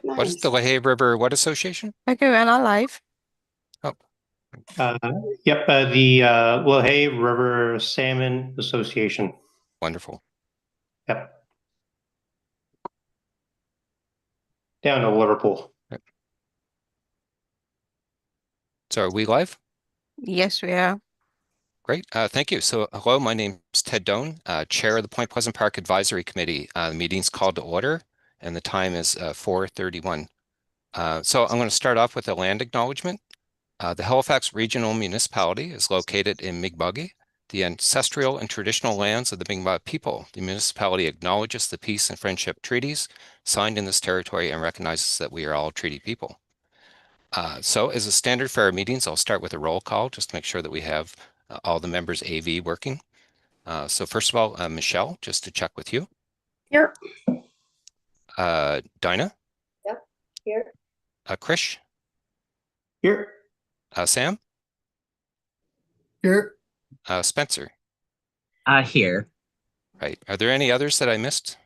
What is the Nice. Lehigh River What Association? Okay, we're not live. Oh, Uh, Yep, the Lehigh River Salmon Association. wonderful. Yep. Down to Liverpool. So are we live? Yes, we are. Great. Thank you. So hello, my name is Ted Doan, Chair of the Point Pleasant Park Advisory Committee. The meeting's called to order and the time is 4:31. So I'm going to start off with a land acknowledgement. The Halifax Regional Municipality is located in Mi'kmaq, the ancestral and traditional lands of the Mi'kmaq people. The municipality acknowledges the peace and friendship treaties signed in this territory and recognizes that we are all treaty people. So as a standard for our meetings, I'll start with a roll call just to make sure that we have all the members AV working. So first of all, Michelle, just to check with you. Here. Dinah? Yep. Here. Krish? Here. Sam? Here. Spencer? Here. Right. Are there any others that I missed?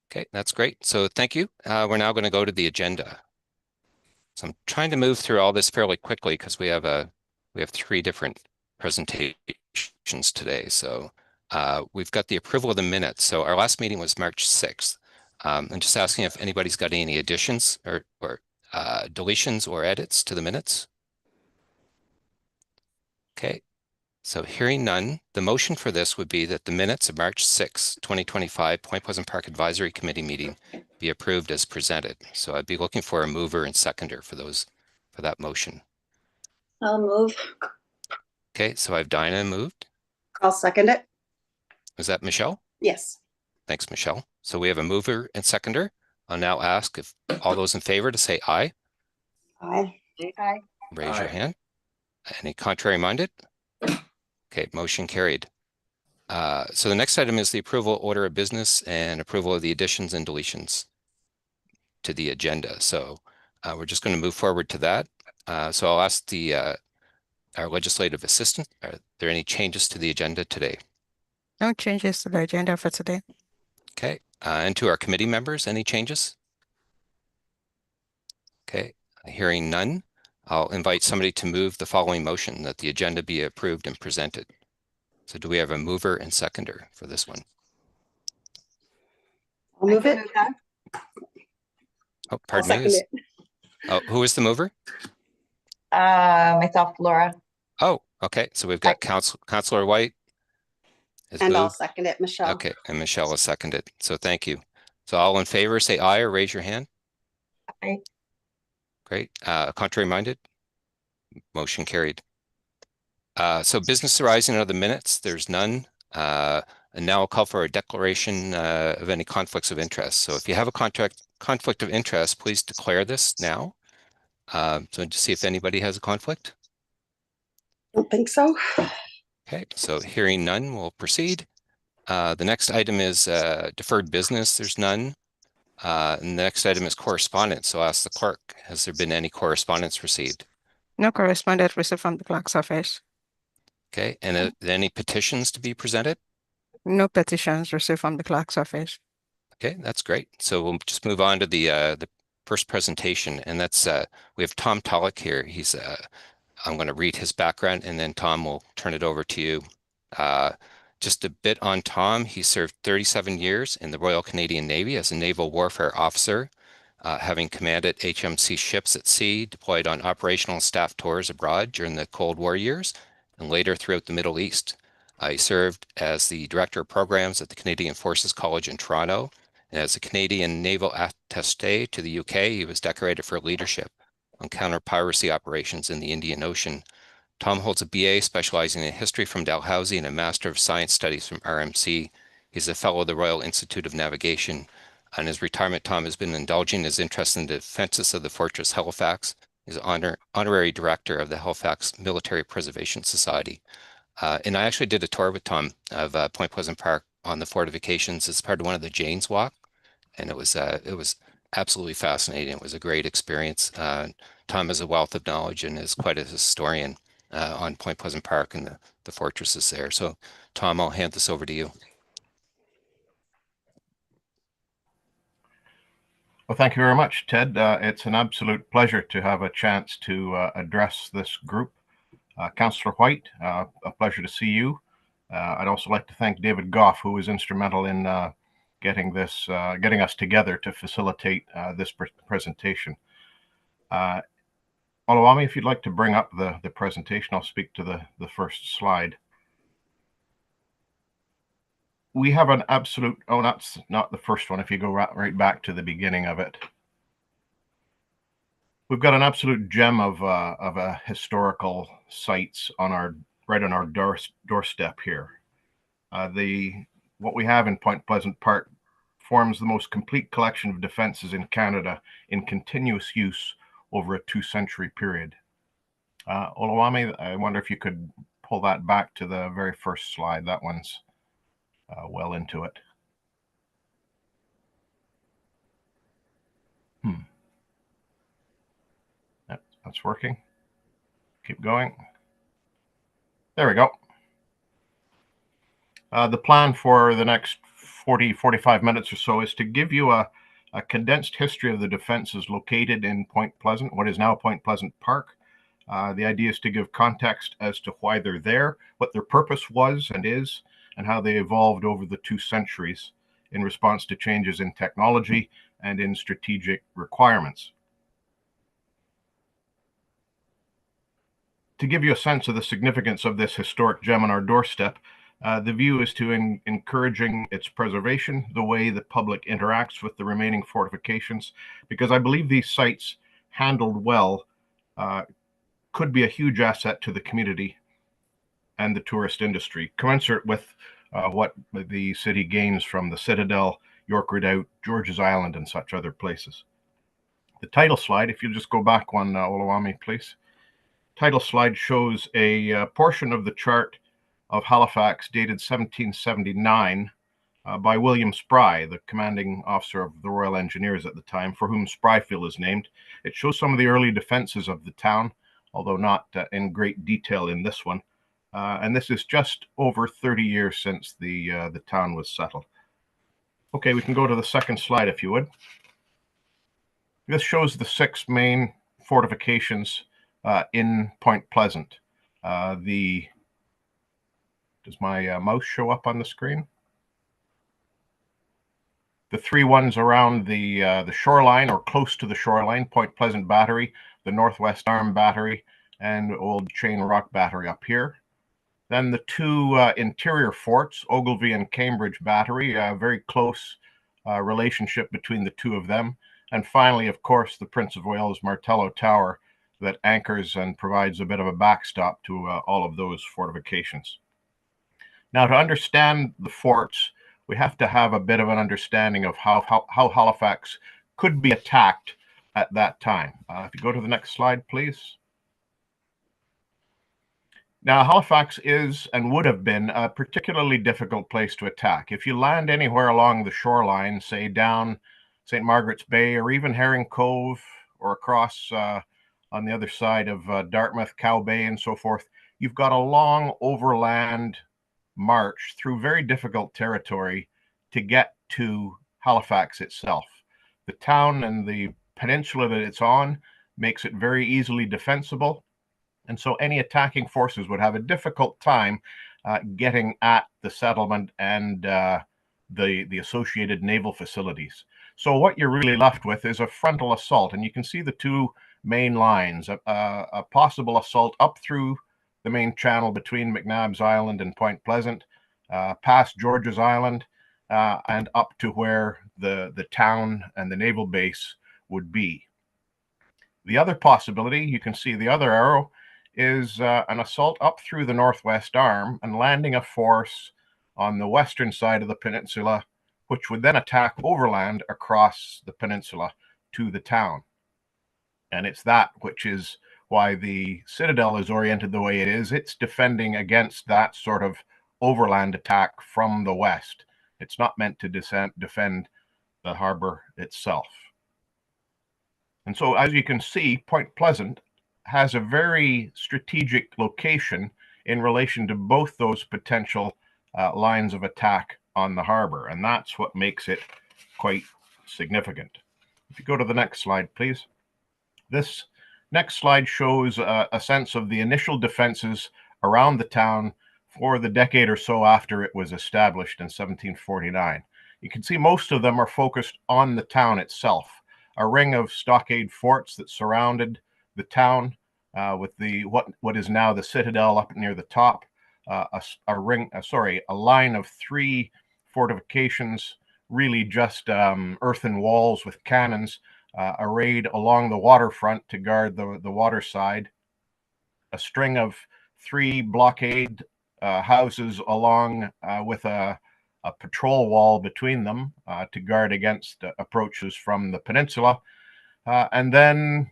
Okay, that's great. So thank you. We're now going to go to the agenda. So I'm trying to move through all this fairly quickly because we have 3 different presentations today. So we've got the approval of the minutes. So our last meeting was March 6th. I'm just asking if anybody's got any additions or deletions or edits to the minutes. Okay, so hearing none, the motion for this would be that the minutes of March 6, 2025 Point Pleasant Park Advisory Committee meeting be approved as presented. So I'd be looking for a mover and seconder for that motion. I'll move. Okay, so I've Dinah moved. I'll second it. Is that Michelle? Yes. Thanks, Michelle. So we have a mover and seconder. I'll now ask if all those in favor to say aye. Aye. Aye. Raise your hand. Any contrary minded? Okay, motion carried. So the next item is the approval order of business and approval of the additions and deletions to the agenda. So we're just going to move forward to that. So I'll ask our legislative assistant, are there any changes to the agenda today? No changes to the agenda for today. Okay, and to our committee members, any changes? Okay, hearing none, I'll invite somebody to move the following motion that the agenda be approved and presented. So do we have a mover and seconder for this one? I'll move it. Oh, pardon I'll me. second it. Oh, who is the mover? Myself, Laura. Oh, okay. So we've got Councillor White. And I'll second it, Michelle. Okay, and Michelle has seconded. So thank you. So all in favor, say aye or raise your hand. Aye. Great. Contrary minded? Motion carried. So business arising out of the minutes, there's none. And now I'll call for a declaration of any conflicts of interest. So if you have a conflict of interest, please declare this now. So to see if anybody has a conflict. Don't think so. Okay, so hearing none, we'll proceed. The next item is deferred business. There's none. And the next item is correspondence. So I'll ask the clerk, has there been any correspondence received? No correspondence received from the clerk's office. Okay, and any petitions to be presented? No petitions received from the clerk's office. Okay, that's great. So we'll just move on to the first presentation, and that's we have Tom Tulloch here. He's I'm going to read his background, and then Tom will turn it over to you. Just a bit on Tom. He served 37 years in the Royal Canadian Navy as a naval warfare officer, having commanded HMC ships at sea, deployed on operational and staff tours abroad during the Cold War years, and later throughout the Middle East. He served as the Director of Programs at the Canadian Forces College in Toronto, and as a Canadian Naval Attaché to the UK, he was decorated for leadership on counter-piracy operations in the Indian Ocean. Tom holds a BA specializing in history from Dalhousie and a Master of Science Studies from RMC. He's a fellow of the Royal Institute of Navigation. On his retirement, Tom has been indulging his interest in the defenses of the Fortress Halifax. He's honorary director of the Halifax Military Preservation Society. And I actually did a tour with Tom of Point Pleasant Park on the fortifications as part of one of the Jane's Walk, and it was absolutely fascinating. It was a great experience. Tom has a wealth of knowledge and is quite a historian on Point Pleasant Park and the fortresses there. So, Tom, I'll hand this over to you. Well, thank you very much, Ted. It's an absolute pleasure to have a chance to address this group. Councillor White, a pleasure to see you. I'd also like to thank David Goff, who was instrumental in getting us together to facilitate this presentation. Olawami, if you'd like to bring up the presentation, I'll speak to the first slide. We have an absolute, oh, that's not the first one. If you go right back to the beginning of it, we've got an absolute gem of a historical sites right on our doorstep here. What we have in Point Pleasant Park forms the most complete collection of defenses in Canada in continuous use over a 2-century period. Olawami, I wonder if you could pull that back to the very first slide. That one's well into it. Yep, that's working. Keep going. There we go. The plan for the next 45 minutes or so is to give you a condensed history of the defenses located in Point Pleasant, what is now Point Pleasant Park. The idea is to give context as to why they're there, what their purpose was and is, and how they evolved over the 2 centuries in response to changes in technology and in strategic requirements. To give you a sense of the significance of this historic gem on our doorstep, the view is to encouraging its preservation, the way the public interacts with the remaining fortifications, because I believe these sites, handled well, could be a huge asset to the community and the tourist industry, commensurate with what the city gains from the Citadel, York Redoubt, George's Island, and such other places. The title slide, if you'll just go back one, Olawami, please. Title slide shows a portion of the chart of Halifax dated 1779 by William Spry, the commanding officer of the Royal Engineers at the time, for whom Spryfield is named. It shows some of the early defenses of the town, although not in great detail in this one. And this is just over 30 years since the town was settled. Okay, we can go to the second slide if you would. This shows the 6 main fortifications in Point Pleasant. Does my mouse show up on the screen? The 3 ones around the shoreline or close to the shoreline: Point Pleasant Battery, the Northwest Arm Battery, and Old Chain Rock Battery up here. Then the 2 interior forts, Ogilvie and Cambridge Battery, a very close relationship between the 2 of them. And finally, of course, the Prince of Wales Martello Tower that anchors and provides a bit of a backstop to all of those fortifications. Now, to understand the forts, we have to have a bit of an understanding of how Halifax could be attacked at that time. If you go to the next slide, please. Now, Halifax is and would have been a particularly difficult place to attack. If you land anywhere along the shoreline, say down St. Margaret's Bay or even Herring Cove or across on the other side of Dartmouth, Cow Bay and so forth, you've got a long overland march through very difficult territory to get to Halifax itself. The town and the peninsula that it's on makes it very easily defensible. And so any attacking forces would have a difficult time getting at the settlement and the associated naval facilities. So what you're really left with is a frontal assault. And you can see the 2 main lines, a possible assault up through the main channel between McNabb's Island and Point Pleasant, past George's Island, and up to where the town and the naval base would be. The other possibility, you can see the other arrow, is an assault up through the Northwest Arm and landing a force on the western side of the peninsula, which would then attack overland across the peninsula to the town. And it's that which is why the Citadel is oriented the way it is. It's defending against that sort of overland attack from the west. It's not meant to defend the harbor itself. And so, as you can see, Point Pleasant has a very strategic location in relation to both those potential lines of attack on the harbor. And that's what makes it quite significant. If you go to the next slide, please. This next slide shows a sense of the initial defenses around the town for the decade or so after it was established in 1749. You can see most of them are focused on the town itself. A ring of stockade forts that surrounded the town with the what is now the citadel up near the top. A line of 3 fortifications, really just earthen walls with cannons arrayed along the waterfront to guard the water side. A string of 3 blockade houses along with a patrol wall between them to guard against approaches from the peninsula. And then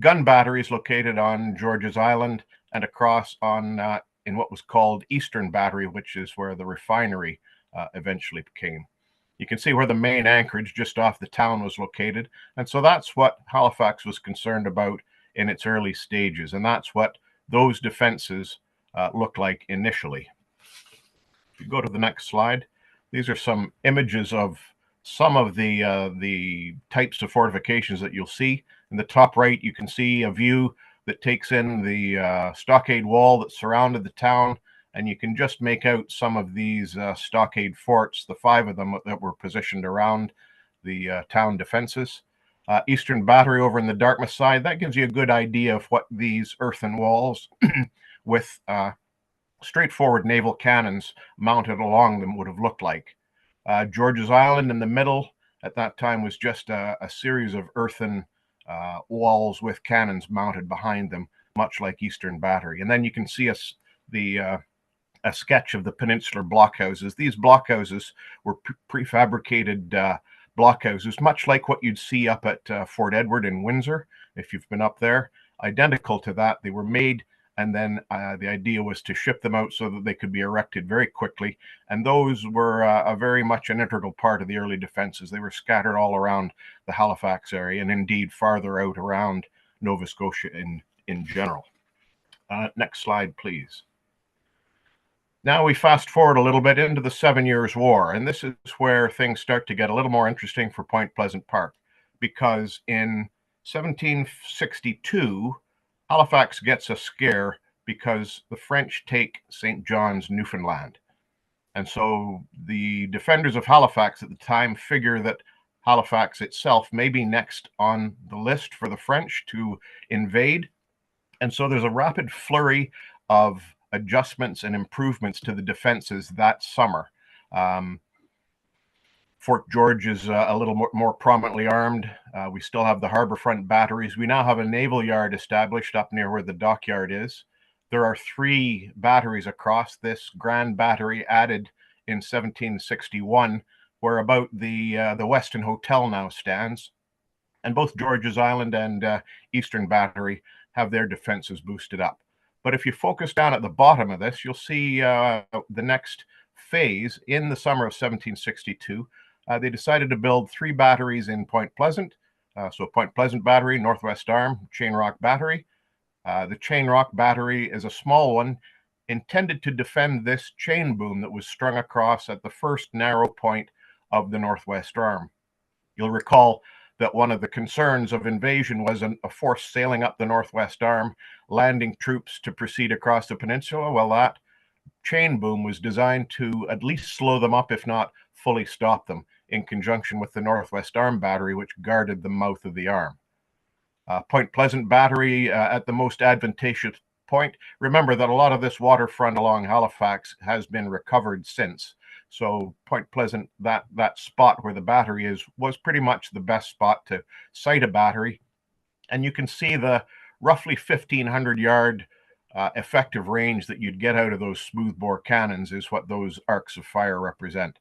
gun batteries located on George's Island and across on in what was called Eastern Battery, which is where the refinery eventually became. You can see where the main anchorage just off the town was located. And so that's what Halifax was concerned about in its early stages. And that's what those defenses looked like initially. If you go to the next slide, these are some images of some of the types of fortifications that you'll see. In the top right, you can see a view that takes in the stockade wall that surrounded the town, and you can just make out some of these stockade forts, the 5 of them that were positioned around the town defenses. Eastern Battery over in the Dartmouth side, that gives you a good idea of what these earthen walls with straightforward naval cannons mounted along them would have looked like. George's Island in the middle at that time was just a series of earthen walls with cannons mounted behind them, much like Eastern Battery. And then you can see a sketch of the peninsular blockhouses. These blockhouses were prefabricated blockhouses, much like what you'd see up at Fort Edward in Windsor, if you've been up there. Identical to that. They were made, and then the idea was to ship them out so that they could be erected very quickly. And those were very much an integral part of the early defenses. They were scattered all around the Halifax area, and indeed farther out around Nova Scotia in general. Next slide, please. Now we fast forward a little bit into the 7 Years' War, and this is where things start to get a little more interesting for Point Pleasant Park, because in 1762, Halifax gets a scare because the French take St. John's, Newfoundland. And so the defenders of Halifax at the time figure that Halifax itself may be next on the list for the French to invade. And so there's a rapid flurry of adjustments and improvements to the defenses that summer. Fort George is a little more prominently armed. We still have the harborfront batteries. We now have a naval yard established up near where the dockyard is. There are 3 batteries across this grand battery added in 1761, where about the Weston Hotel now stands. And both George's Island and Eastern Battery have their defenses boosted up. But if you focus down at the bottom of this, you'll see the next phase. In the summer of 1762, they decided to build 3 batteries in Point Pleasant. So Point Pleasant Battery, Northwest Arm, Chain Rock Battery. The Chain Rock Battery is a small one intended to defend this chain boom that was strung across at the first narrow point of the Northwest Arm. You'll recall that one of the concerns of invasion was a force sailing up the Northwest Arm, landing troops to proceed across the peninsula. Well, that chain boom was designed to at least slow them up, if not fully stop them, in conjunction with the Northwest Arm Battery, which guarded the mouth of the arm. Point Pleasant Battery at the most advantageous point. Remember that a lot of this waterfront along Halifax has been recovered since. So Point Pleasant, that spot where the battery is, was pretty much the best spot to site a battery. And you can see the roughly 1,500-yard effective range that you'd get out of those smoothbore cannons is what those arcs of fire represent.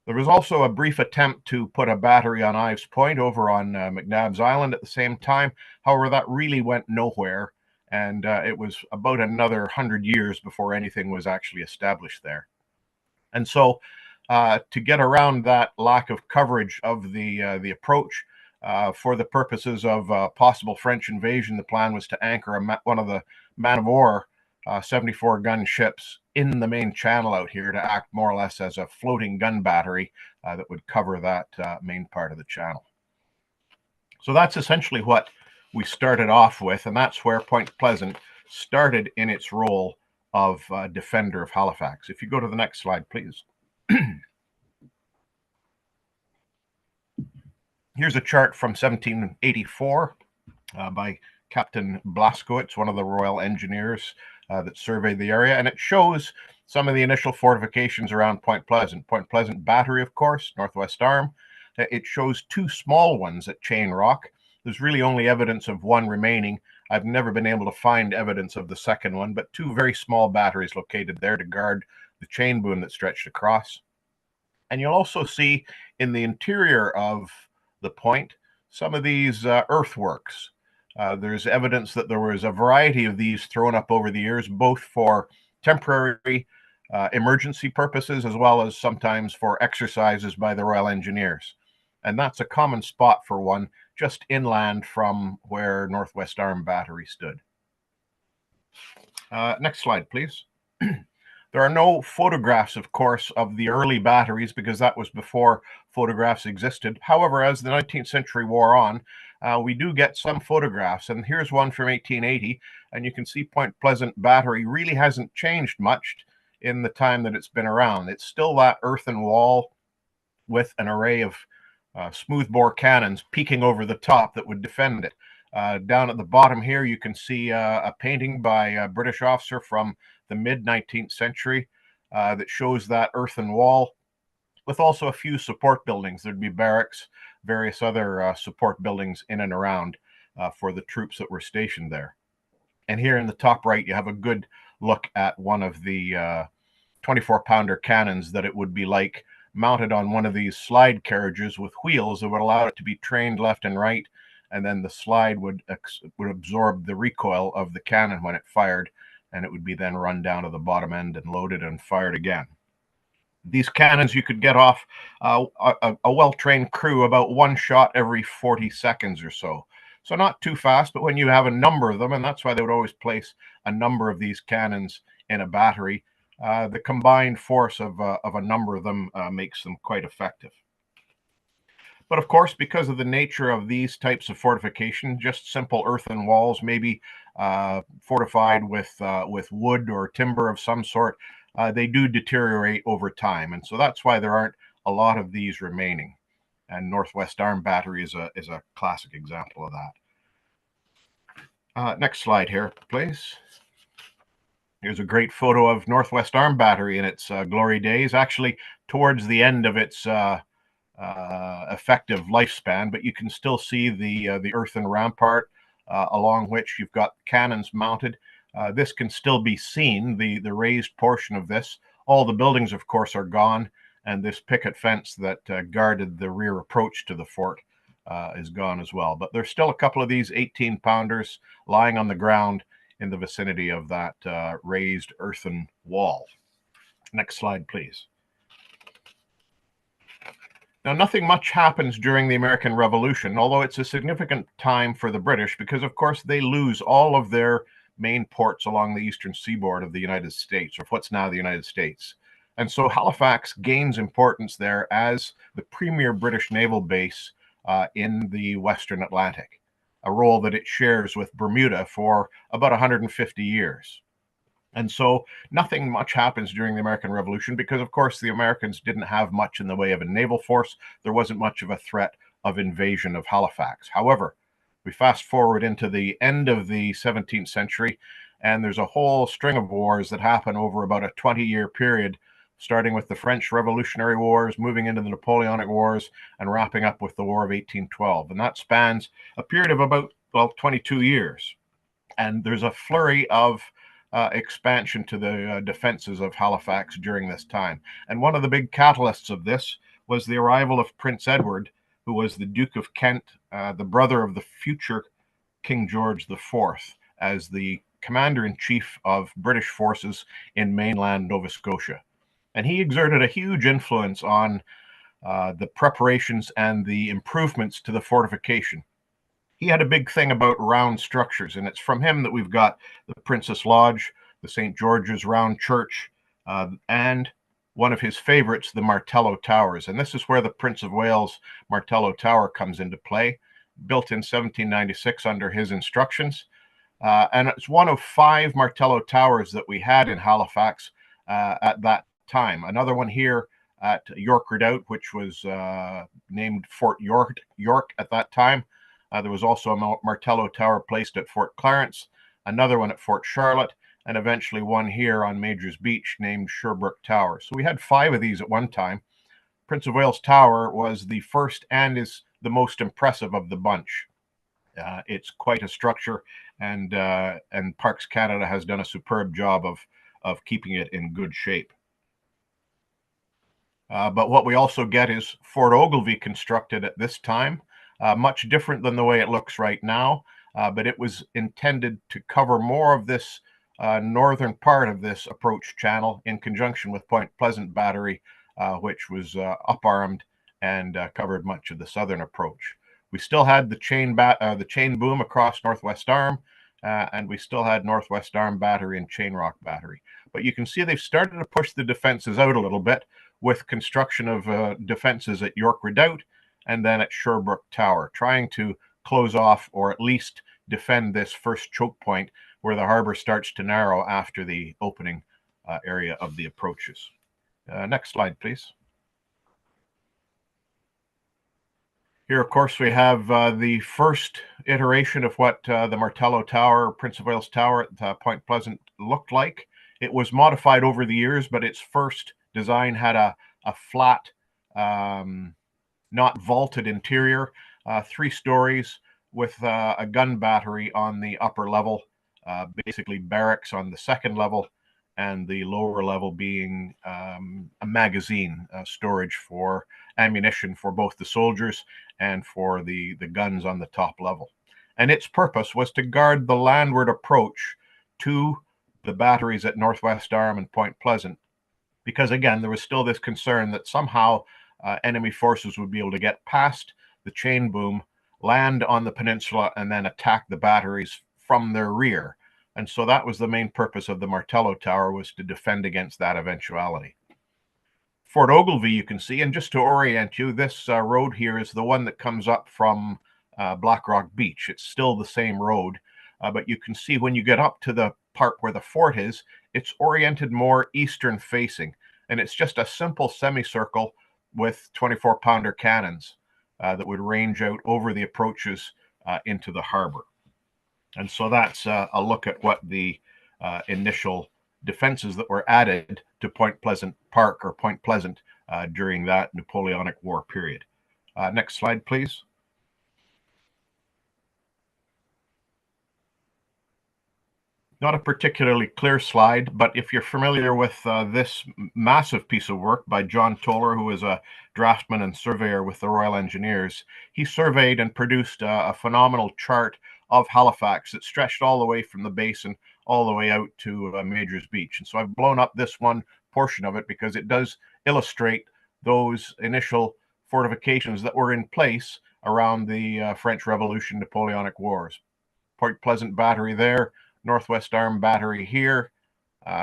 There was also a brief attempt to put a battery on Ives Point over on McNabb's Island at the same time. However, that really went nowhere, and it was about another 100 years before anything was actually established there. And so to get around that lack of coverage of the approach, for the purposes of possible French invasion, the plan was to anchor one of the man-of-war 74-gun ships in the main channel out here to act more or less as a floating gun battery that would cover that main part of the channel. So that's essentially what we started off with, and that's where Point Pleasant started in its role of defender of Halifax. If you go to the next slide, please. Here's a chart from 1784 by Captain Blaskowitz, one of the Royal Engineers that surveyed the area, and it shows some of the initial fortifications around Point Pleasant. Point Pleasant Battery, of course, Northwest Arm. It shows two small ones at Chain Rock. There's really only evidence of one remaining. I've never been able to find evidence of the second one, but two very small batteries located there to guard the chain boom that stretched across. And you'll also see in the interior of the point some of these earthworks. There's evidence that there was a variety of these thrown up over the years, both for temporary emergency purposes as well as sometimes for exercises by the Royal Engineers. And that's a common spot for one just inland from where Northwest Arm Battery stood. Next slide, please. There are no photographs, of course, of the early batteries because that was before photographs existed. However, as the 19th century wore on, we do get some photographs, and here's one from 1880, and you can see Point Pleasant Battery really hasn't changed much in the time that it's been around. It's still that earthen wall with an array of smoothbore cannons peeking over the top that would defend it. Down at the bottom here, you can see a painting by a British officer from the mid-19th century that shows that earthen wall with also a few support buildings. There'd be barracks, various other support buildings in and around for the troops that were stationed there. And here in the top right, you have a good look at one of the 24-pounder cannons that it would be like mounted on one of these slide carriages with wheels that would allow it to be trained left and right, and then the slide would absorb the recoil of the cannon when it fired, and it would be then run down to the bottom end and loaded and fired again. These cannons, you could get off a well-trained crew about one shot every 40 seconds or so. So not too fast, but when you have a number of them, and that's why they would always place a number of these cannons in a battery, the combined force of a number of them makes them quite effective. But of course, because of the nature of these types of fortification, just simple earthen walls, maybe fortified with wood or timber of some sort, they do deteriorate over time. And so that's why there aren't a lot of these remaining. And Northwest Arm Battery is a classic example of that. Next slide here, please. Here's a great photo of Northwest Arm Battery in its glory days, actually towards the end of its effective lifespan, but you can still see the earthen rampart along which you've got cannons mounted. This can still be seen, the raised portion of this. All the buildings, of course, are gone, and this picket fence that guarded the rear approach to the fort is gone as well. But there's still a couple of these 18-pounders lying on the ground in the vicinity of that raised earthen wall. Next slide, please. Now, nothing much happens during the American Revolution, although it's a significant time for the British because, of course, they lose all of their main ports along the eastern seaboard of the United States, or what's now the United States. And so Halifax gains importance there as the premier British naval base in the Western Atlantic, a role that it shares with Bermuda for about 150 years. And so nothing much happens during the American Revolution because, of course, the Americans didn't have much in the way of a naval force. There wasn't much of a threat of invasion of Halifax. However, we fast forward into the end of the 17th century, and there's a whole string of wars that happen over about a 20-year period, starting with the French Revolutionary Wars, moving into the Napoleonic Wars, and wrapping up with the War of 1812. And that spans a period of about, 22 years. And there's a flurry of expansion to the defenses of Halifax during this time. And one of the big catalysts of this was the arrival of Prince Edward, who was the Duke of Kent, the brother of the future King George IV, as the commander-in-chief of British forces in mainland Nova Scotia. And he exerted a huge influence on the preparations and the improvements to the fortification. He had a big thing about round structures, and it's from him that we've got the Princess Lodge, the St. George's Round Church, and one of his favorites, the Martello Towers. And this is where the Prince of Wales Martello Tower comes into play. built in 1796 under his instructions. And it's one of 5 Martello towers that we had in Halifax at that time. Another one here at York Redoubt, which was named Fort York at that time. There was also a Martello tower placed at Fort Clarence, another one at Fort Charlotte, and eventually one here on Major's Beach named Sherbrooke Tower. So we had 5 of these at one time. Prince of Wales Tower was the first and is the most impressive of the bunch. It's quite a structure, and Parks Canada has done a superb job of keeping it in good shape. But what we also get is Fort Ogilvie constructed at this time, much different than the way it looks right now, but it was intended to cover more of this northern part of this approach channel in conjunction with Point Pleasant Battery, which was up-armed and covered much of the southern approach. We still had the chain boom across Northwest Arm, and we still had Northwest Arm Battery and Chain Rock Battery. But you can see they've started to push the defenses out a little bit with construction of defenses at York Redoubt and then at Sherbrooke Tower, trying to close off or at least defend this first choke point where the harbor starts to narrow after the opening area of the approaches. Next slide, please. Here, of course, we have the first iteration of what the Martello Tower, Prince of Wales Tower at Point Pleasant looked like. It was modified over the years, but its first design had a flat, not vaulted interior, 3 stories with a gun battery on the upper level, basically barracks on the second level, and the lower level being a magazine storage for ammunition for both the soldiers and for the guns on the top level. And its purpose was to guard the landward approach to the batteries at Northwest Arm and Point Pleasant, because again, there was still this concern that somehow enemy forces would be able to get past the chain boom, land on the peninsula, and then attack the batteries from their rear. And so that was the main purpose of the Martello Tower, was to defend against that eventuality. Fort Ogilvie, you can see, and just to orient you, this road here is the one that comes up from Blackrock Beach. It's still the same road, but you can see when you get up to the part where the fort is, it's oriented more eastern facing, and it's just a simple semicircle with 24-pounder cannons that would range out over the approaches into the harbor. And so that's a look at what the initial defenses that were added to Point Pleasant Park or Point Pleasant during that Napoleonic War period. Next slide, please. Not a particularly clear slide, but if you're familiar with this massive piece of work by John Toller, who is a draftsman and surveyor with the Royal Engineers, he surveyed and produced a phenomenal chart of Halifax that stretched all the way from the basin all the way out to Major's Beach. And so I've blown up this one portion of it because it does illustrate those initial fortifications that were in place around the French Revolution, Napoleonic Wars. Point Pleasant Battery there, Northwest Arm Battery here,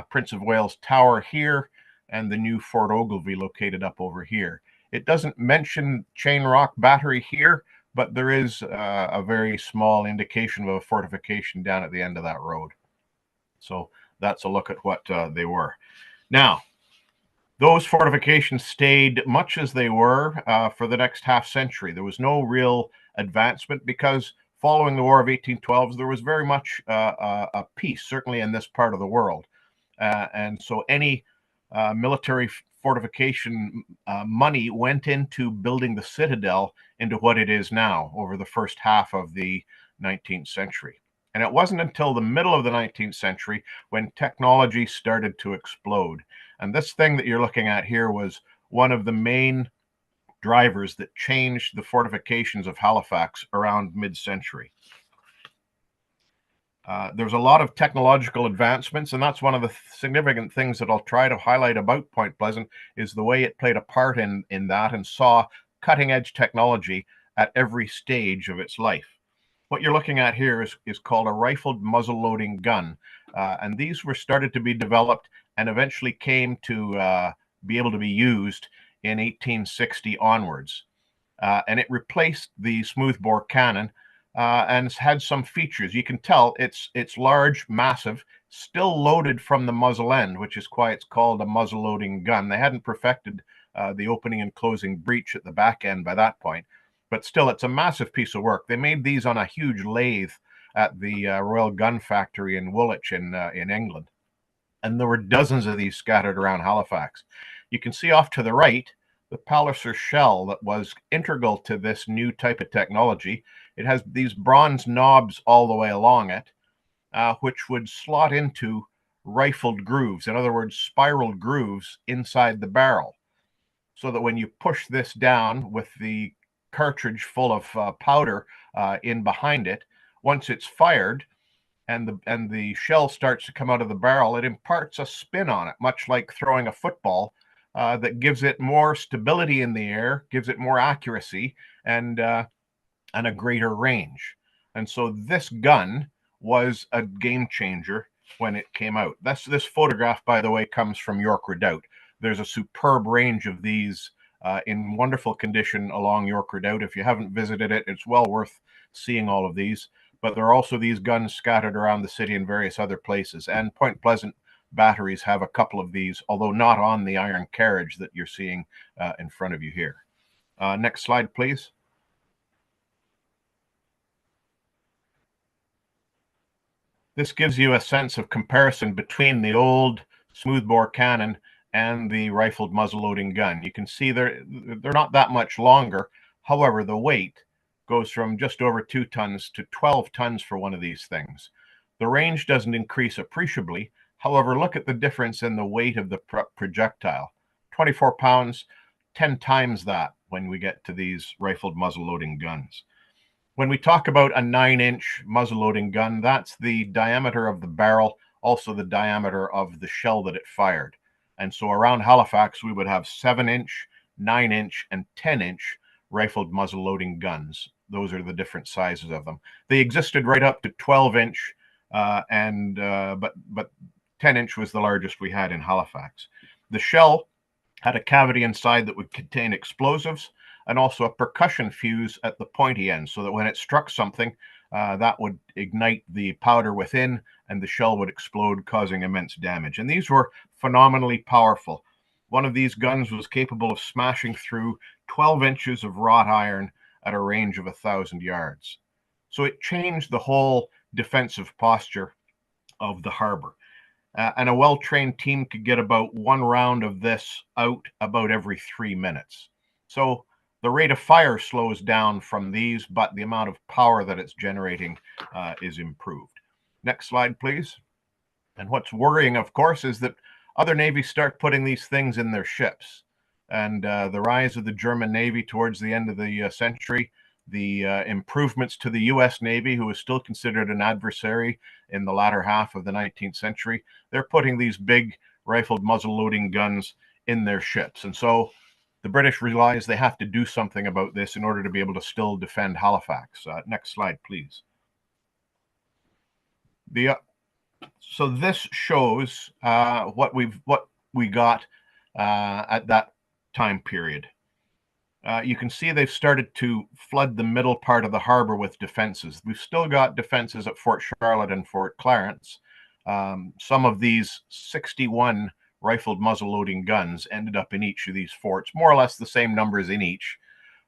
Prince of Wales Tower here, and the new Fort Ogilvie located up over here. It doesn't mention Chain Rock Battery here, but there is a very small indication of a fortification down at the end of that road. So that's a look at what they were. Now, those fortifications stayed much as they were for the next half century. There was no real advancement because following the War of 1812, there was very much a peace, certainly in this part of the world. And so any military fortification money went into building the citadel into what it is now over the first half of the 19th century. And it wasn't until the middle of the 19th century when technology started to explode. And this thing that you're looking at here was one of the main drivers that changed the fortifications of Halifax around mid-century. There's a lot of technological advancements, and that's one of the significant things that I'll try to highlight about Point Pleasant is the way it played a part in that and saw cutting-edge technology at every stage of its life. What you're looking at here is called a rifled muzzle-loading gun, and these were started to be developed and eventually came to be able to be used in 1860 onwards. and it replaced the smoothbore cannon and it's had some features. You can tell it's large, massive, still loaded from the muzzle end, which is why it's called a muzzle loading gun. They hadn't perfected the opening and closing breech at the back end by that point, but still it's a massive piece of work. They made these on a huge lathe at the Royal Gun Factory in Woolwich in England, and there were dozens of these scattered around Halifax. You can see off to the right the Palliser shell that was integral to this new type of technology. It has these bronze knobs all the way along it, which would slot into rifled grooves, in other words, spiral grooves inside the barrel, so that when you push this down with the cartridge full of powder in behind it, once it's fired and the shell starts to come out of the barrel, it imparts a spin on it, much like throwing a football, that gives it more stability in the air, gives it more accuracy, and a greater range. And so this gun was a game changer when it came out. This photograph, by the way, comes from York Redoubt. There's a superb range of these in wonderful condition along York Redoubt. If you haven't visited it, it's well worth seeing all of these. But there are also these guns scattered around the city in various other places. And Point Pleasant batteries have a couple of these, although not on the iron carriage that you're seeing in front of you here. Next slide, please. This gives you a sense of comparison between the old smoothbore cannon and the rifled muzzle-loading gun. You can see they're not that much longer. However, the weight goes from just over 2 tons to 12 tons for one of these things. The range doesn't increase appreciably. However, look at the difference in the weight of the projectile. 24 pounds, 10 times that when we get to these rifled muzzle-loading guns. When we talk about a 9-inch muzzle-loading gun, that's the diameter of the barrel, also the diameter of the shell that it fired. And so around Halifax, we would have 7-inch, 9-inch, and 10-inch rifled muzzle-loading guns. Those are the different sizes of them. They existed right up to 12-inch, but 10-inch was the largest we had in Halifax. The shell had a cavity inside that would contain explosives and also a percussion fuse at the pointy end, so that when it struck something, that would ignite the powder within and the shell would explode, causing immense damage. And these were phenomenally powerful. One of these guns was capable of smashing through 12 inches of wrought iron at a range of 1,000 yards. So it changed the whole defensive posture of the harbor. And a well-trained team could get about 1 round of this out about every 3 minutes. So the rate of fire slows down from these, but the amount of power that it's generating is improved. Next slide, please. And what's worrying, of course, is that other navies start putting these things in their ships. And the rise of the German Navy towards the end of the century, the improvements to the U.S. Navy, who was still considered an adversary in the latter half of the 19th century, they're putting these big rifled muzzle-loading guns in their ships. And so the British realize they have to do something about this in order to be able to still defend Halifax. Next slide, please. So this shows what we got at that time period. You can see they've started to flood the middle part of the harbor with defenses. We've still got defenses at Fort Charlotte and Fort Clarence. Some of these 61 rifled muzzle-loading guns ended up in each of these forts, more or less the same numbers in each.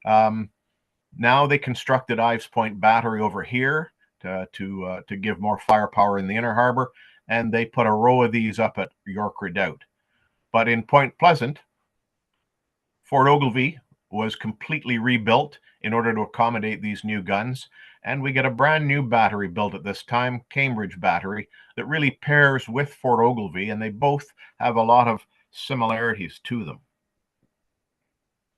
Now they constructed Ives Point Battery over here to give more firepower in the inner harbor, and they put a row of these up at York Redoubt. But in Point Pleasant, Fort Ogilvie was completely rebuilt in order to accommodate these new guns, and we get a brand new battery built at this time, Cambridge Battery, that really pairs with Fort Ogilvie, and they both have a lot of similarities to them.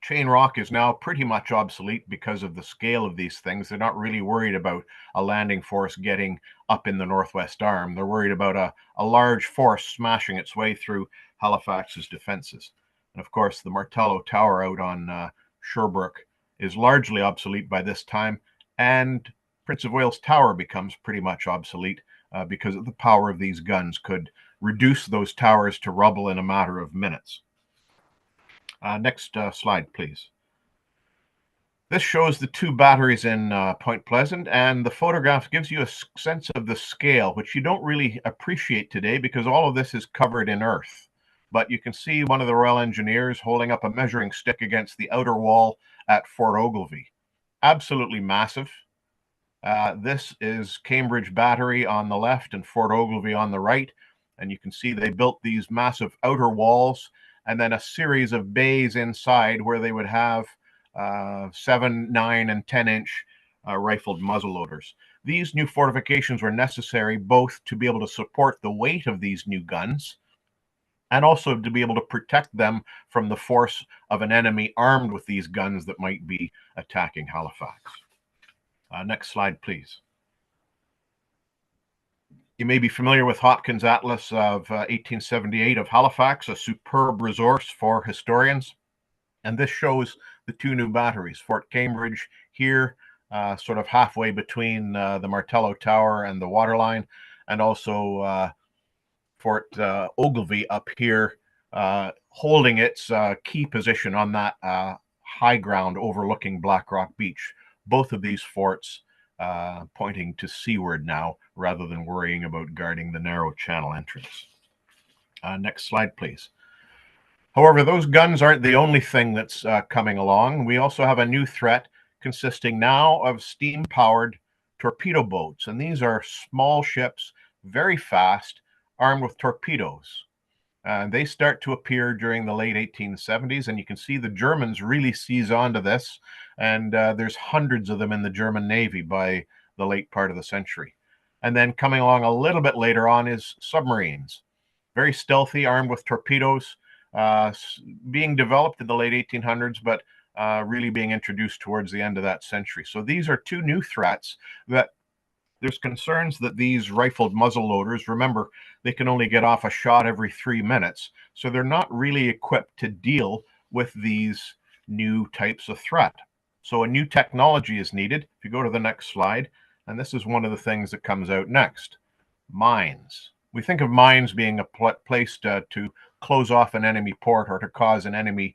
Chain Rock is now pretty much obsolete because of the scale of these things. They're not really worried about a landing force getting up in the Northwest Arm. They're worried about a large force smashing its way through Halifax's defenses. And of course, the Martello Tower out on Sherbrooke is largely obsolete by this time, and Prince of Wales Tower becomes pretty much obsolete because of the power of these guns could reduce those towers to rubble in a matter of minutes. Next slide, please. This shows the two batteries in Point Pleasant, and the photograph gives you a sense of the scale, which you don't really appreciate today because all of this is covered in earth. But you can see one of the Royal Engineers holding up a measuring stick against the outer wall at Fort Ogilvie. Absolutely massive. This is Cambridge Battery on the left and Fort Ogilvie on the right. And you can see they built these massive outer walls and then a series of bays inside where they would have 7, 9, and 10-inch rifled muzzleloaders. These new fortifications were necessary both to be able to support the weight of these new guns and also to be able to protect them from the force of an enemy armed with these guns that might be attacking Halifax. Next slide, please. You may be familiar with Hopkins' Atlas of 1878 of Halifax, a superb resource for historians. And this shows the two new batteries, Fort Cambridge here, sort of halfway between the Martello Tower and the waterline, and also Fort Ogilvie up here, holding its key position on that high ground overlooking Blackrock Beach. Both of these forts pointing to seaward now, rather than worrying about guarding the narrow channel entrance. Next slide, please. However, those guns aren't the only thing that's coming along. We also have a new threat consisting now of steam-powered torpedo boats. And these are small ships, very fast, armed with torpedoes. They start to appear during the late 1870s, and you can see the Germans really seize onto this. And there's hundreds of them in the German Navy by the late part of the century. And then coming along a little bit later on is submarines. Very stealthy, armed with torpedoes, being developed in the late 1800s, but really being introduced towards the end of that century. So these are two new threats that there's concerns that these rifled muzzleloaders, remember, they can only get off a shot every 3 minutes. So they're not really equipped to deal with these new types of threat. So a new technology is needed. If you go to the next slide, and this is one of the things that comes out next, mines. We think of mines being a place to close off an enemy port or to cause an enemy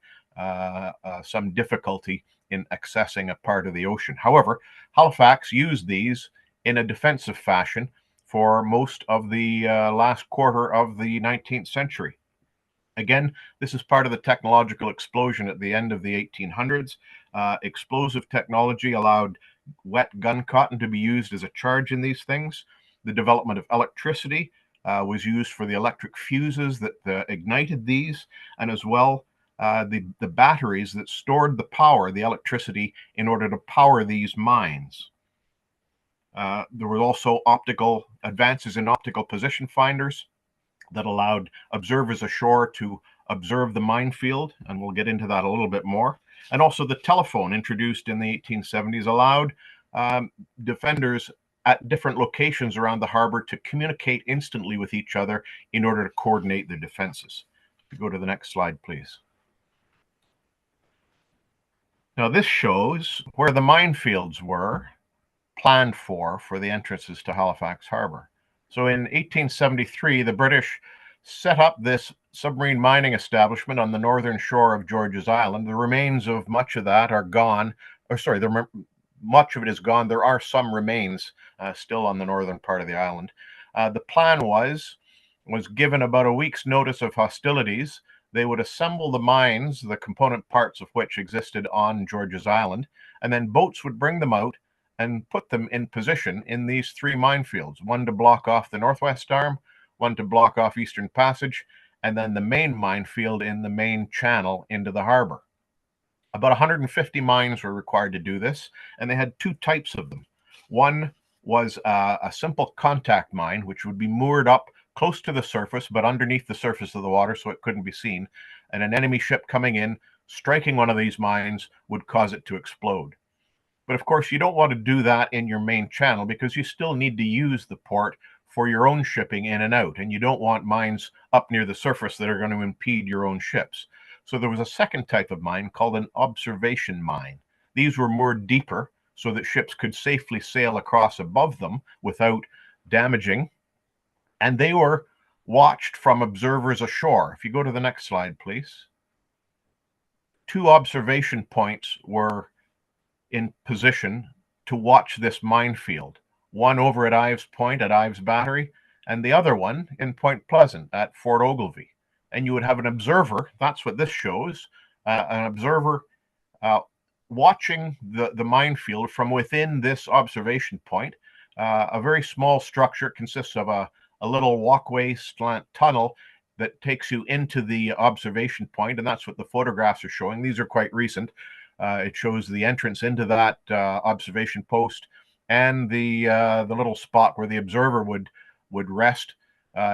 some difficulty in accessing a part of the ocean. However, Halifax used these in a defensive fashion for most of the last quarter of the 19th century. Again, this is part of the technological explosion at the end of the 1800s. Explosive technology allowed wet gun cotton to be used as a charge in these things. The development of electricity was used for the electric fuses that ignited these, and as well the batteries that stored the power, the electricity, in order to power these mines. There were also advances in optical position finders that allowed observers ashore to observe the minefield, and we'll get into that a little bit more. And also the telephone, introduced in the 1870s, allowed defenders at different locations around the harbor to communicate instantly with each other in order to coordinate their defenses. If you go to the next slide, please. Now this shows where the minefields were planned for the entrances to Halifax Harbor. So in 1873, the British set up this submarine mining establishment on the northern shore of George's Island. The remains of much of that are gone, or sorry, much of it is gone. There are some remains still on the northern part of the island. The plan was given about a week's notice of hostilities, they would assemble the mines, the component parts of which existed on George's Island, and then boats would bring them out and put them in position in these three minefields, one to block off the Northwest Arm, one to block off Eastern Passage, and then the main minefield in the main channel into the harbor. About 150 mines were required to do this, and they had two types of them. One was a simple contact mine, which would be moored up close to the surface, but underneath the surface of the water so it couldn't be seen. And an enemy ship coming in, striking one of these mines, would cause it to explode. But of course, you don't want to do that in your main channel because you still need to use the port for your own shipping in and out. And you don't want mines up near the surface that are going to impede your own ships. So there was a second type of mine called an observation mine. These were moored deeper so that ships could safely sail across above them without damaging. And they were watched from observers ashore. If you go to the next slide, please. 2 observation points were in position to watch this minefield. One over at Ives Point at Ives Battery, and the other one in Point Pleasant at Fort Ogilvie. And you would have an observer, that's what this shows, an observer watching the minefield from within this observation point. A very small structure consists of a little walkway slant tunnel that takes you into the observation point, and that's what the photographs are showing. These are quite recent. It shows the entrance into that observation post and the little spot where the observer would rest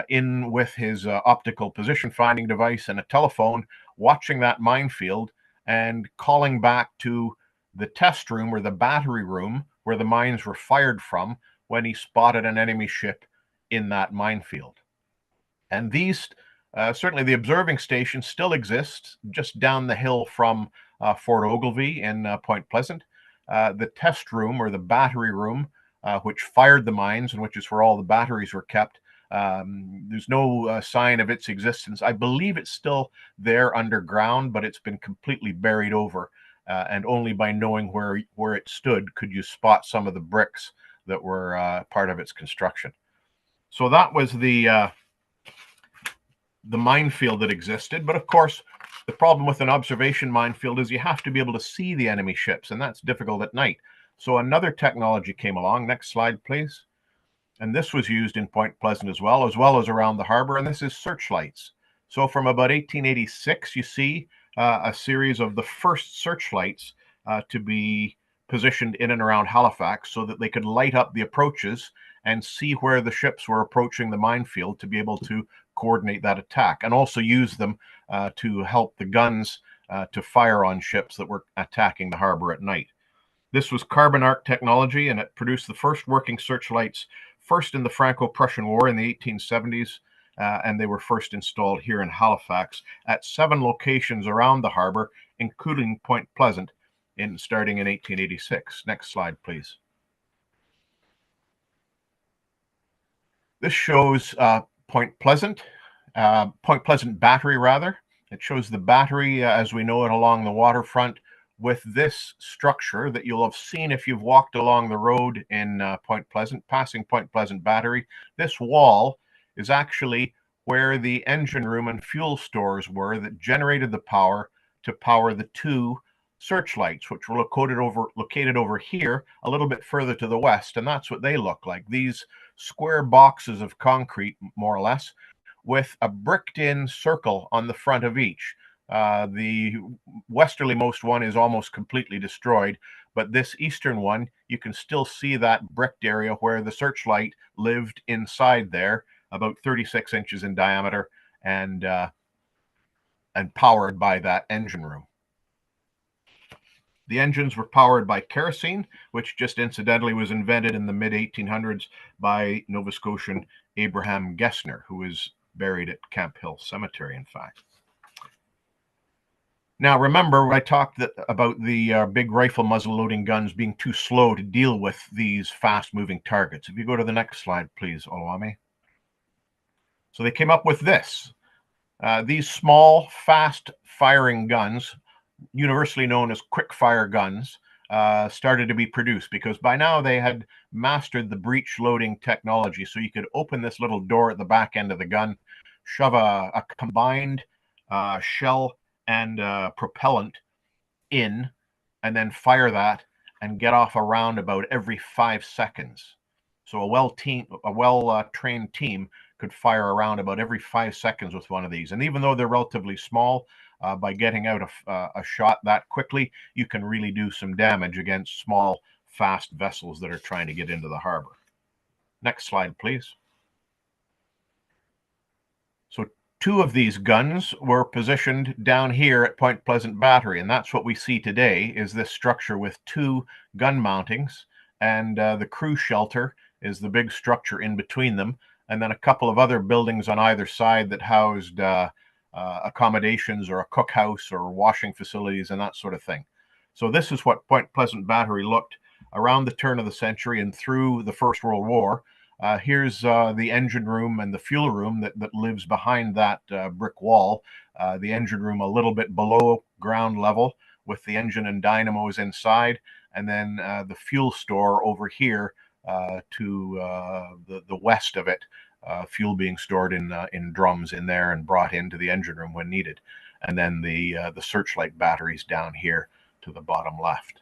in with his optical position finding device and a telephone, watching that minefield and calling back to the test room or the battery room where the mines were fired from when he spotted an enemy ship in that minefield. And these, certainly the observing station still exists just down the hill from Fort Ogilvie in Point Pleasant. The test room or the battery room, which fired the mines and which is where all the batteries were kept, there's no sign of its existence. I believe it's still there underground, but it's been completely buried over. And only by knowing where it stood could you spot some of the bricks that were part of its construction. So that was the minefield that existed. But of course, the problem with an observation minefield is you have to be able to see the enemy ships, and that's difficult at night. So another technology came along. Next slide, please. And this was used in Point Pleasant as well as around the harbor, and this is searchlights. So from about 1886, you see a series of the first searchlights to be positioned in and around Halifax so that they could light up the approaches and see where the ships were approaching the minefield to be able to coordinate that attack, and also use them to help the guns to fire on ships that were attacking the harbor at night. This was carbon arc technology, and it produced the first working searchlights first in the Franco-Prussian War in the 1870s, and they were first installed here in Halifax at 7 locations around the harbor, including Point Pleasant, starting in 1886. Next slide, please. This shows Point Pleasant Battery, rather. It shows the battery as we know it along the waterfront, with this structure that you'll have seen if you've walked along the road in Point Pleasant, passing Point Pleasant Battery. This wall is actually where the engine room and fuel stores were that generated the power to power the 2 searchlights, which were located over here a little bit further to the west, and that's what they look like. These square boxes of concrete, more or less, with a bricked-in circle on the front of each. The westerlymost one is almost completely destroyed, but this eastern one, you can still see that bricked area where the searchlight lived inside there, about 36 inches in diameter, and powered by that engine room. The engines were powered by kerosene, which just incidentally was invented in the mid-1800s by Nova Scotian Abraham Gessner, who is buried at Camp Hill Cemetery, in fact. Now, remember, I talked about the big rifle muzzle-loading guns being too slow to deal with these fast-moving targets. If you go to the next slide, please, Oluwami. So they came up with this. These small, fast-firing guns, universally known as quick-fire guns, started to be produced because by now they had mastered the breech-loading technology. So you could open this little door at the back end of the gun, shove a combined shell and propellant in, and then fire that and get off a round about every 5 seconds. So a well-trained team could fire around about every 5 seconds with one of these. And even though they're relatively small, by getting out a shot that quickly, you can really do some damage against small, fast vessels that are trying to get into the harbor. Next slide, please. So 2 of these guns were positioned down here at Point Pleasant Battery, and that's what we see today, is this structure with 2 gun mountings, and the crew shelter is the big structure in between them, and then a couple of other buildings on either side that housed accommodations or a cookhouse or washing facilities and that sort of thing. So this is what Point Pleasant Battery looked around the turn of the century and through the First World War. Here's the engine room and the fuel room that lives behind that brick wall. The engine room a little bit below ground level with the engine and dynamos inside. and then the fuel store over here to the west of it, fuel being stored in drums in there and brought into the engine room when needed, and then the searchlight batteries down here to the bottom left.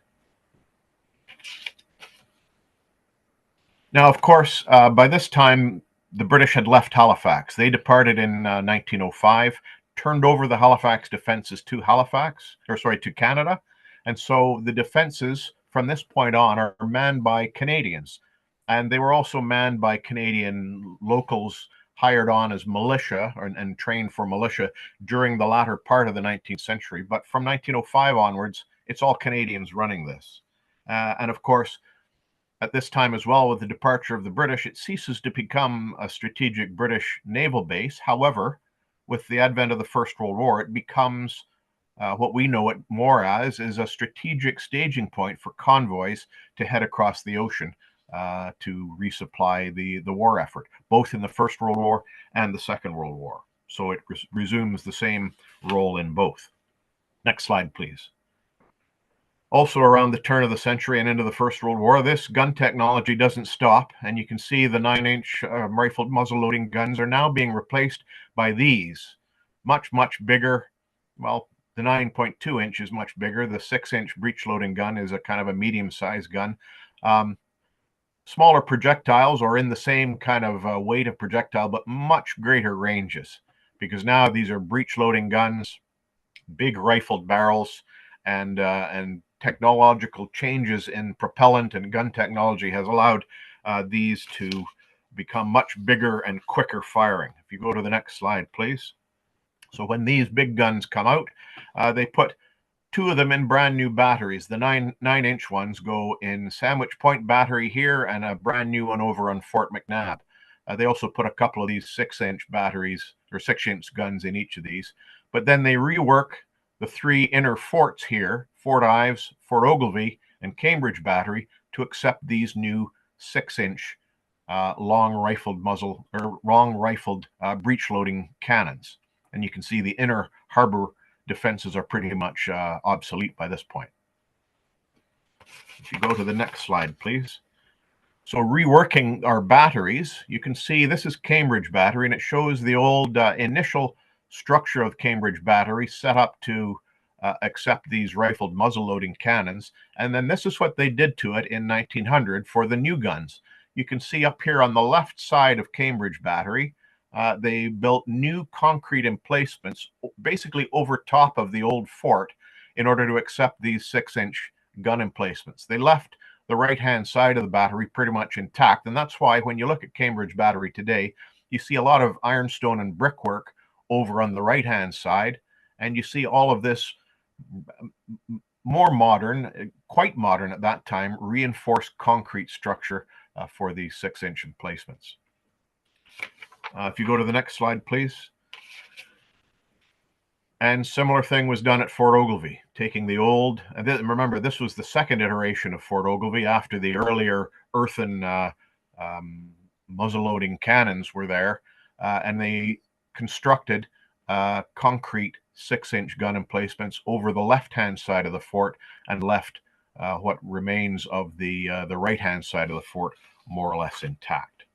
Now, of course, by this time, the British had left Halifax. They departed in 1905, turned over the Halifax defenses to to Canada. And so the defenses from this point on are manned by Canadians. And they were also manned by Canadian locals hired on as militia and trained for militia during the latter part of the 19th century. But from 1905 onwards, it's all Canadians running this. And of course, at this time as well, with the departure of the British, it ceases to become a strategic British naval base. However, with the advent of the First World War, it becomes what we know it more as is a strategic staging point for convoys to head across the ocean to resupply the war effort, both in the First World War and the Second World War. So it resumes the same role in both. Next slide, please. Also around the turn of the century and into the First World War, this gun technology doesn't stop, and you can see the 9-inch rifled muzzle-loading guns are now being replaced by these much, much bigger. Well, the 9.2 inch is much bigger. The 6-inch breech-loading gun is a kind of a medium-sized gun. Smaller projectiles are in the same kind of weight of projectile, but much greater ranges, because now these are breech-loading guns, big rifled barrels, and technological changes in propellant and gun technology has allowed these to become much bigger and quicker firing. If you go to the next slide, please. So when these big guns come out, they put 2 of them in brand new batteries. The 9-inch ones go in Sandwich Point Battery here and a brand new one over on Fort McNab. They also put a couple of these 6-inch batteries or 6-inch guns in each of these, but then they rework the 3 inner forts here, Fort Ives, Fort Ogilvie, and Cambridge Battery, to accept these new 6-inch long rifled breech-loading cannons. And you can see the inner harbor defenses are pretty much obsolete by this point. If you go to the next slide, please. So reworking our batteries, you can see this is Cambridge Battery, and it shows the old initial structure of Cambridge Battery set up to accept these rifled muzzle-loading cannons. And then this is what they did to it in 1900 for the new guns. You can see up here on the left side of Cambridge Battery, they built new concrete emplacements basically over top of the old fort in order to accept these 6-inch gun emplacements. They left the right-hand side of the battery pretty much intact, and that's why when you look at Cambridge Battery today, you see a lot of ironstone and brickwork over on the right-hand side, and you see all of this more modern, quite modern at that time, reinforced concrete structure for these 6-inch emplacements. If you go to the next slide, please. And similar thing was done at Fort Ogilvie, taking the old, and remember, this was the second iteration of Fort Ogilvie after the earlier earthen muzzle-loading cannons were there, and they constructed concrete 6-inch gun emplacements over the left-hand side of the fort and left what remains of the right-hand side of the fort more or less intact.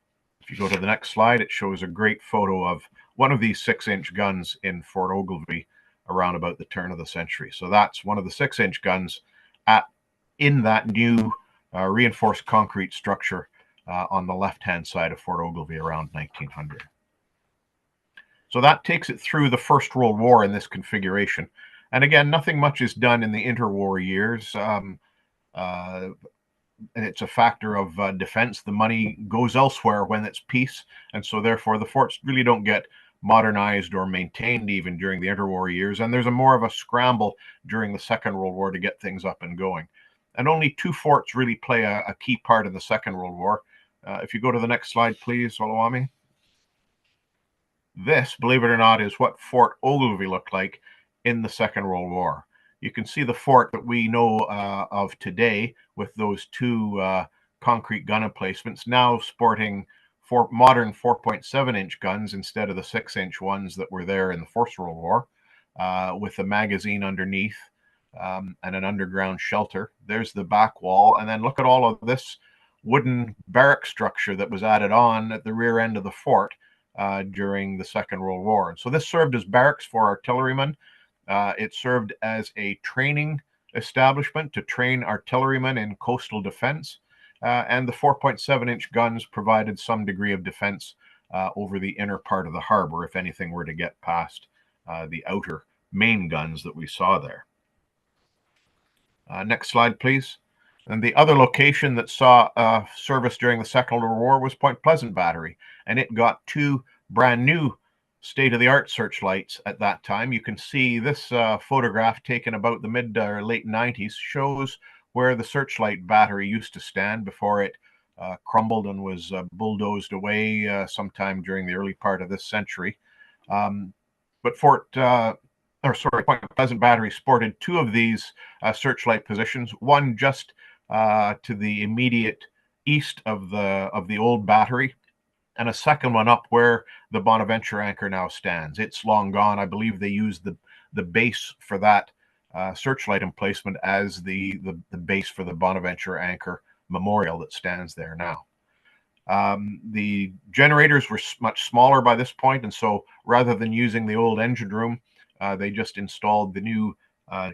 If you go to the next slide, it shows a great photo of one of these 6-inch guns in Fort Ogilvie around about the turn of the century. So that's one of the 6-inch guns in that new reinforced concrete structure on the left-hand side of Fort Ogilvie around 1900. So that takes it through the First World War in this configuration. And again, nothing much is done in the interwar years. It's a factor of defense. The money goes elsewhere when it's peace. And so therefore the forts really don't get modernized or maintained even during the interwar years. And there's more of a scramble during the Second World War to get things up and going. And only 2 forts really play a key part in the Second World War. If you go to the next slide, please, Olawami. This, believe it or not, is what Fort Ogilvie looked like in the Second World War. You can see the fort that we know of today with those 2 concrete gun emplacements, now sporting modern 4.7-inch guns instead of the 6-inch ones that were there in the First World War, with the magazine underneath. and an underground shelter. There's the back wall. And then look at all of this wooden barrack structure that was added on at the rear end of the fort during the Second World War. And so this served as barracks for artillerymen. It served as a training establishment to train artillerymen in coastal defense. And the 4.7-inch guns provided some degree of defense over the inner part of the harbor if anything were to get past the outer main guns that we saw there. Next slide, please. And the other location that saw service during the Second World War was Point Pleasant Battery, and it got 2 brand new state-of-the-art searchlights at that time. You can see this photograph taken about the mid or late 90s shows where the searchlight battery used to stand before it crumbled and was bulldozed away sometime during the early part of this century. But Point Pleasant Battery sported 2 of these searchlight positions, one just to the immediate east of the old battery, and a second one up where the Bonaventure anchor now stands. It's long gone. I believe they used the base for that searchlight emplacement as the base for the Bonaventure anchor memorial that stands there now. The generators were much smaller by this point, and so rather than using the old engine room, they just installed the new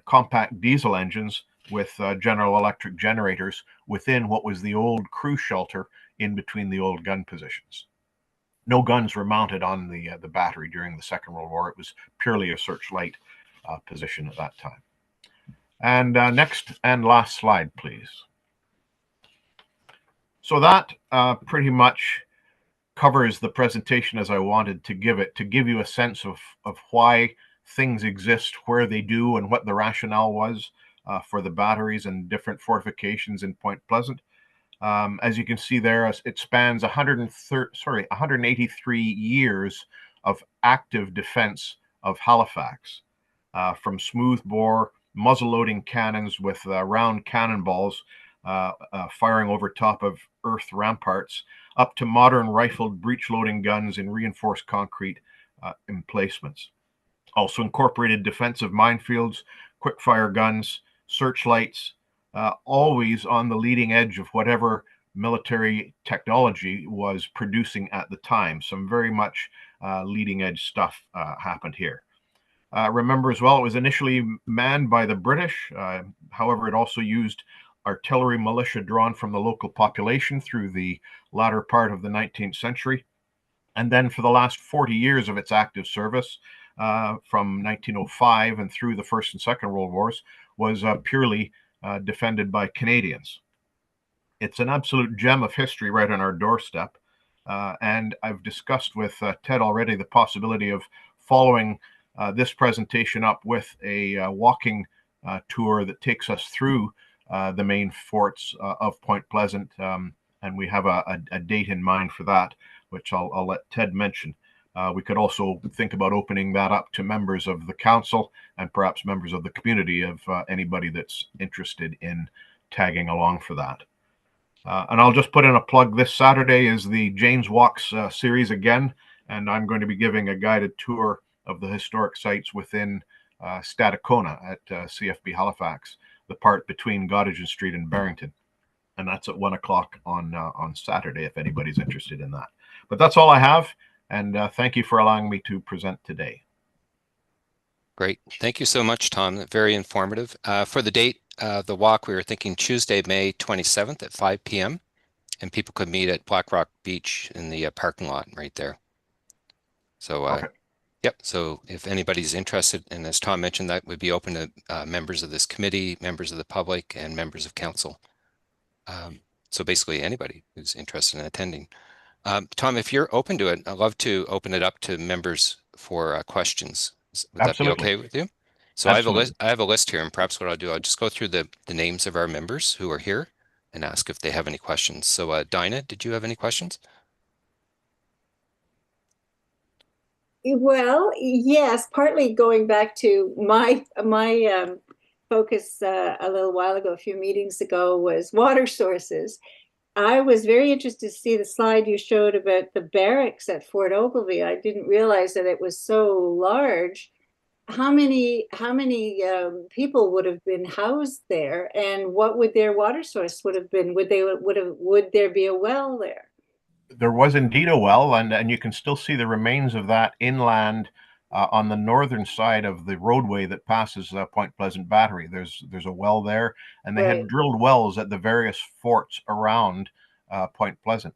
compact diesel engines with General Electric generators within what was the old crew shelter in between the old gun positions. No guns were mounted on the battery during the Second World War. It was purely a searchlight position at that time. And next and last slide, please. So that pretty much covers the presentation as I wanted to give it, to give you a sense of why things exist, where they do, and what the rationale was for the batteries and different fortifications in Point Pleasant. As you can see there, it spans 183 years of active defense of Halifax, from smoothbore muzzle-loading cannons with round cannonballs firing over top of earth ramparts, up to modern rifled breech-loading guns in reinforced concrete emplacements. Also incorporated defensive minefields, quick-fire guns, searchlights, always on the leading edge of whatever military technology was producing at the time. Some very much leading edge stuff happened here. Remember as well, it was initially manned by the British. However, it also used artillery militia drawn from the local population through the latter part of the 19th century. And then for the last 40 years of its active service, from 1905 and through the First and Second World Wars, was purely defended by Canadians. It's an absolute gem of history right on our doorstep. And I've discussed with Ted already the possibility of following this presentation up with a walking tour that takes us through the main forts of Point Pleasant. And we have a date in mind for that, which I'll let Ted mention. We could also think about opening that up to members of the council and perhaps members of the community, of anybody that's interested in tagging along for that. And I'll just put in a plug. This Saturday is the James Walks series again, and I'm going to be giving a guided tour of the historic sites within Stadacona at CFB Halifax, the part between Gottingen Street and Barrington. And that's at 1 o'clock on Saturday, if anybody's interested in that. But that's all I have. And thank you for allowing me to present today. Great. Thank you so much, Tom. Very informative. For the date, the walk, we were thinking Tuesday, May 27th at 5 p.m. And people could meet at Black Rock Beach in the parking lot right there. So, yep. So if anybody's interested, and as Tom mentioned, that would be open to members of this committee, members of the public, and members of council. So basically anybody who's interested in attending. Tom, if you're open to it, I'd love to open it up to members for questions. Would Absolutely. that be okay with you? So Absolutely. I have a list here, and perhaps what I'll do, I'll just go through the names of our members who are here and ask if they have any questions. So Dinah, did you have any questions? Well, yes, partly going back to my focus a little while ago, a few meetings ago, was water sources. I was very interested to see the slide you showed about the barracks at Fort Ogilvie. I didn't realize that it was so large. how many people would have been housed there, and what would their water source would have been? Would there be a well there? There was indeed a well, and you can still see the remains of that inland on the northern side of the roadway that passes Point Pleasant Battery. There's a well there, and they had drilled wells at the various forts around Point Pleasant.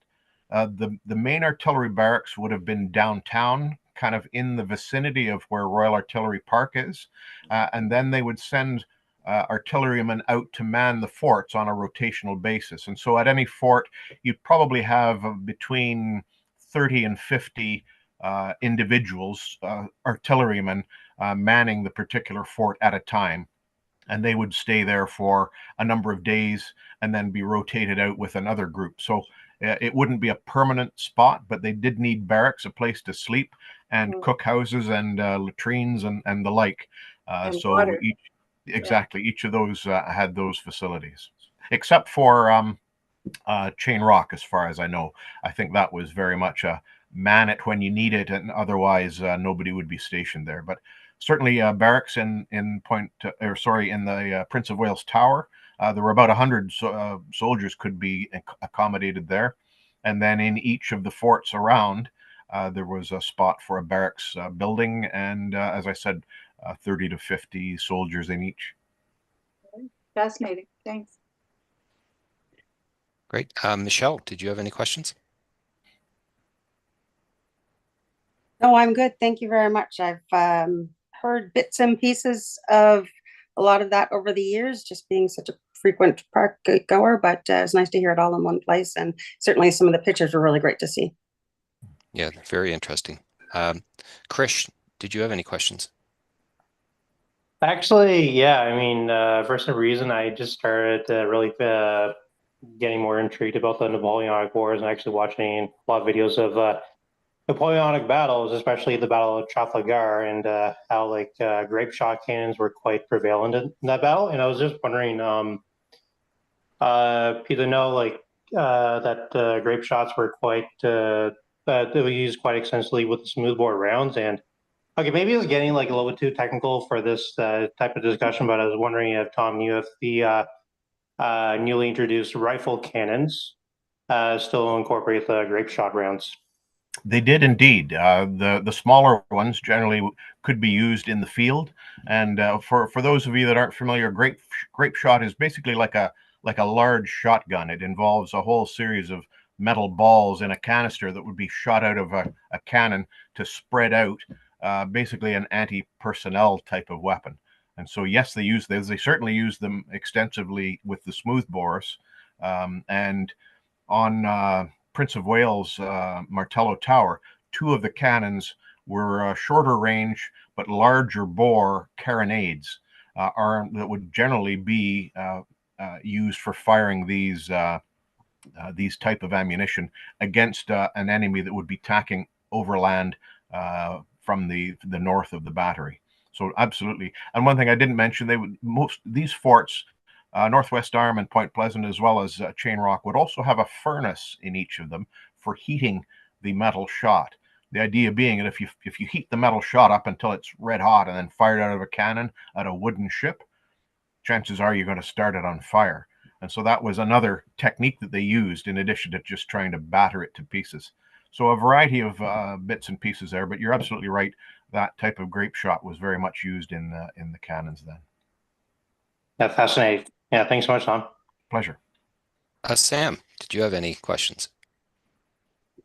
The main artillery barracks would have been downtown, kind of in the vicinity of where Royal Artillery Park is, and then they would send artillerymen out to man the forts on a rotational basis. And so at any fort, you'd probably have between 30 and 50 individuals, artillerymen, manning the particular fort at a time. And they would stay there for a number of days and then be rotated out with another group. So it wouldn't be a permanent spot, but they did need barracks, a place to sleep, and cookhouses and latrines and the like. So water. Each of those had those facilities, except for Chain Rock, as far as I know. I think that was very much a man it when you need it, and otherwise nobody would be stationed there. But certainly barracks in the Prince of Wales Tower. There were about 100 soldiers could be accommodated there, and then in each of the forts around, there was a spot for a barracks building, and as I said, 30 to 50 soldiers in each. Fascinating. Thanks. Great. Michelle, did you have any questions? No, I'm good. Thank you very much. I've heard bits and pieces of a lot of that over the years, just being such a frequent park goer, but it's nice to hear it all in one place. And certainly some of the pictures were really great to see. Yeah, very interesting. Krish, did you have any questions? Actually, yeah. I mean, for some reason, I just started really getting more intrigued about the Napoleonic Wars and actually watching a lot of videos of Napoleonic battles, especially the Battle of Trafalgar, and how grape shot cannons were quite prevalent in that battle. And I was just wondering, people know that grape shots were quite they were used quite extensively with the smoothbore rounds. And okay, maybe I was getting a little bit too technical for this type of discussion, but I was wondering if, Tom, you have the newly introduced rifle cannons still incorporate the grape shot rounds. They did indeed. The smaller ones generally could be used in the field, and for those of you that aren't familiar, grape shot is basically like a large shotgun. It involves a whole series of metal balls in a canister that would be shot out of a cannon to spread out, basically an anti-personnel type of weapon. And so yes, they certainly use them extensively with the smoothbores, and on Prince of Wales Martello Tower, two of the cannons were shorter range but larger bore carronades that would generally be used for firing these type of ammunition against an enemy that would be tacking overland from the north of the battery. So absolutely. And one thing I didn't mention, these forts, Northwest Arm and Point Pleasant, as well as Chain Rock, would also have a furnace in each of them for heating the metal shot. The idea being that if you heat the metal shot up until it's red hot and then fired out of a cannon at a wooden ship, chances are you're going to start it on fire. And so that was another technique that they used in addition to just trying to batter it to pieces. So a variety of bits and pieces there, but you're absolutely right. That type of grape shot was very much used in the cannons then. That's fascinating. Yeah, thanks so much, Tom. Pleasure. Sam, did you have any questions?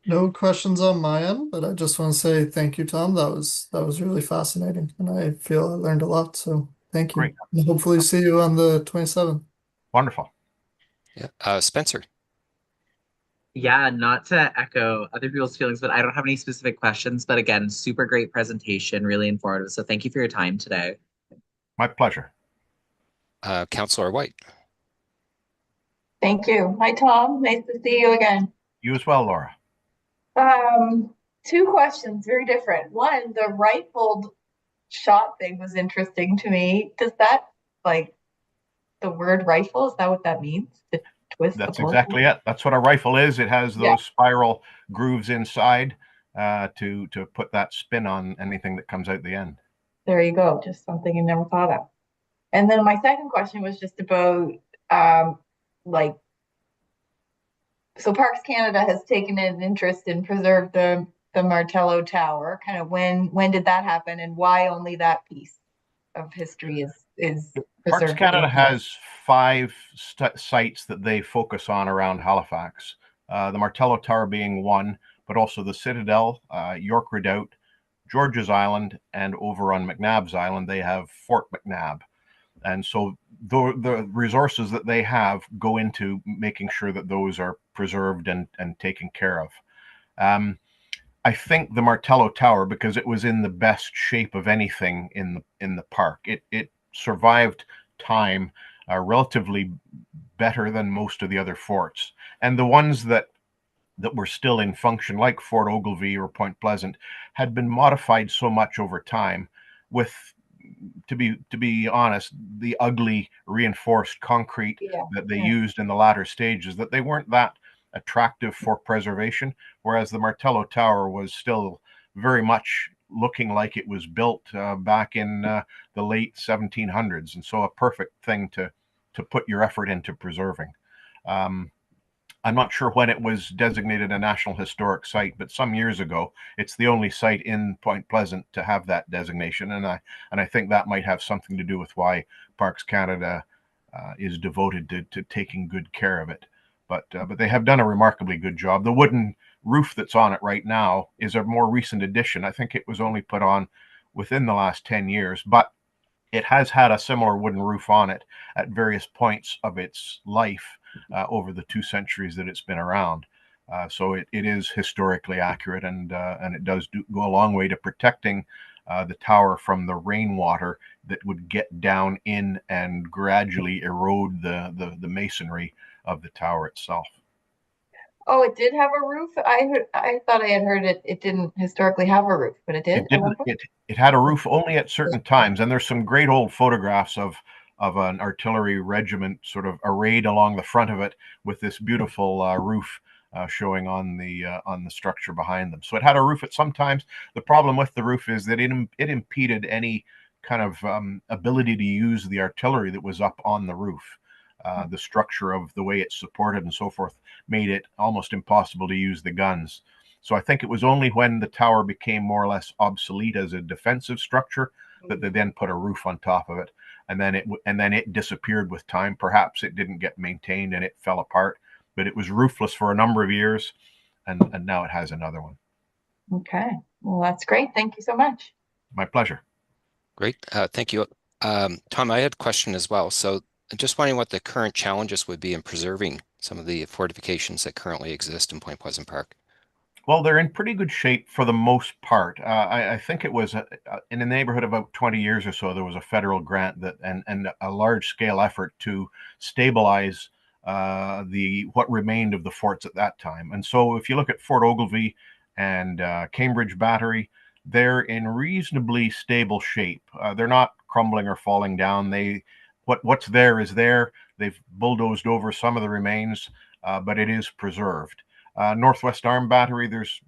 No questions on my end, but I just want to say thank you, Tom. That was really fascinating, and I feel I learned a lot. So thank you. Great. And hopefully see you on the 27th. Wonderful. Yeah. Spencer. Yeah, not to echo other people's feelings, but I don't have any specific questions. But again, super great presentation, really informative. So thank you for your time today. My pleasure. Councillor White. Thank you. Hi, Tom. Nice to see you again. You as well, Laura. Two questions, very different. One, the rifled shot thing was interesting to me. Does that, the word rifle, is that what that means? To twist That's the exactly it. That's what a rifle is. It has those spiral grooves inside to put that spin on anything that comes out the end. there you go. Just something you never thought of. And then my second question was just about like, so Parks Canada has taken an interest in preserve the Martello Tower. Kind of when did that happen, and why only that piece of history is Parks preserved? Canada has 5 sites that they focus on around Halifax. The Martello Tower being one, but also the Citadel, York Redoubt, George's Island, and over on McNabb's Island, they have Fort McNabb. And so the resources that they have go into making sure that those are preserved and taken care of. I think the Martello Tower, because it was in the best shape of anything in the park, it survived time relatively better than most of the other forts. And the ones that were still in function, like Fort Ogilvie or Point Pleasant, had been modified so much over time with, to be honest, the ugly reinforced concrete that they used in the latter stages, that they weren't that attractive for preservation, whereas the Martello Tower was still very much looking like it was built back in the late 1700s, and so a perfect thing to put your effort into preserving. I'm not sure when it was designated a National Historic Site, but some years ago. It's the only site in Point Pleasant to have that designation, and I think that might have something to do with why Parks Canada is devoted to taking good care of it. But they have done a remarkably good job. The wooden roof that's on it right now is a more recent addition. I think it was only put on within the last 10 years, but it has had a similar wooden roof on it at various points of its life over the 2 centuries that it's been around. So it is historically accurate, and it does go a long way to protecting the tower from the rainwater that would get down in and gradually erode the masonry of the tower itself. Oh, it did have a roof? I thought I had heard it didn't historically have a roof, but it did. It didn't. It had a roof only at certain times, and there's some great old photographs of an artillery regiment sort of arrayed along the front of it with this beautiful roof showing on the structure behind them. So it had a roof at some times. The problem with the roof is that it impeded any kind of ability to use the artillery that was up on the roof. The structure of the way it's supported and so forth made it almost impossible to use the guns. So I think it was only when the tower became more or less obsolete as a defensive structure that they then put a roof on top of it, and then it disappeared with time. Perhaps it didn't get maintained and it fell apart, but it was roofless for a number of years, and now it has another one. Okay, well, that's great. Thank you so much. My pleasure. Great, thank you. Tom, I had a question as well. So just wondering what the current challenges would be in preserving some of the fortifications that currently exist in Point Pleasant Park. Well, they're in pretty good shape for the most part. I think it was in the neighborhood of about 20 years or so, there was a federal grant and a large-scale effort to stabilize what remained of the forts at that time. And so if you look at Fort Ogilvie and Cambridge Battery, they're in reasonably stable shape. They're not crumbling or falling down. What's there is there. They've bulldozed over some of the remains, but it is preserved. Northwest Arm Battery, there's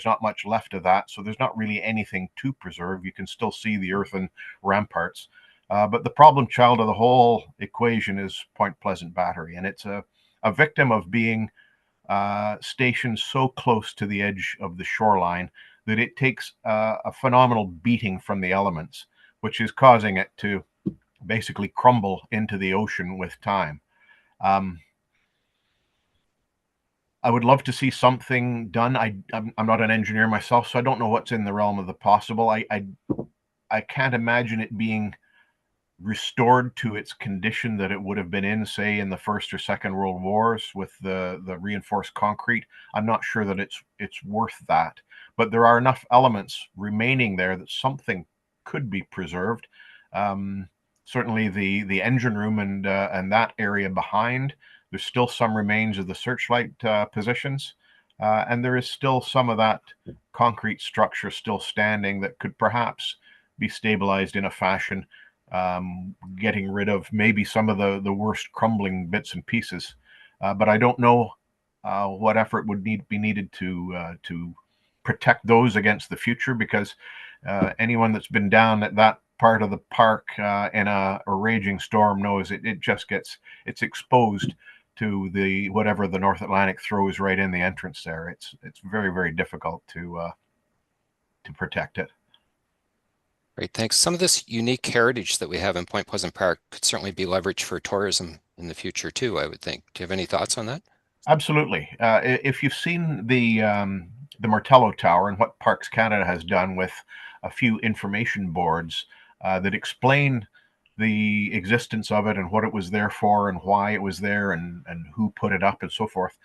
not much left of that, so there's not really anything to preserve. You can still see the earthen ramparts. But the problem child of the whole equation is Point Pleasant Battery, and it's a victim of being stationed so close to the edge of the shoreline that it takes a phenomenal beating from the elements, which is causing it to basically crumble into the ocean with time. I would love to see something done. I'm not an engineer myself, so I don't know what's in the realm of the possible. I can't imagine it being restored to its condition that it would have been in, say, in the First or Second World Wars with the reinforced concrete. I'm not sure that it's worth that, but there are enough elements remaining there that something could be preserved. Certainly the engine room and that area behind, there's still some remains of the searchlight positions, and there is still some of that concrete structure still standing that could perhaps be stabilized in a fashion, getting rid of maybe some of the worst crumbling bits and pieces. But I don't know what effort would be needed to protect those against the future, because Anyone that's been down at that part of the park in a raging storm knows it just it's exposed to the whatever the North Atlantic throws right in the entrance there. It's very, very difficult to protect it. Great, thanks. Some of this unique heritage that we have in Point Pleasant Park could certainly be leveraged for tourism in the future too, I would think. Do you have any thoughts on that? Absolutely. If you've seen the Martello Tower and what Parks Canada has done with a few information boards that explain the existence of it and what it was there for and why it was there and who put it up and so forth,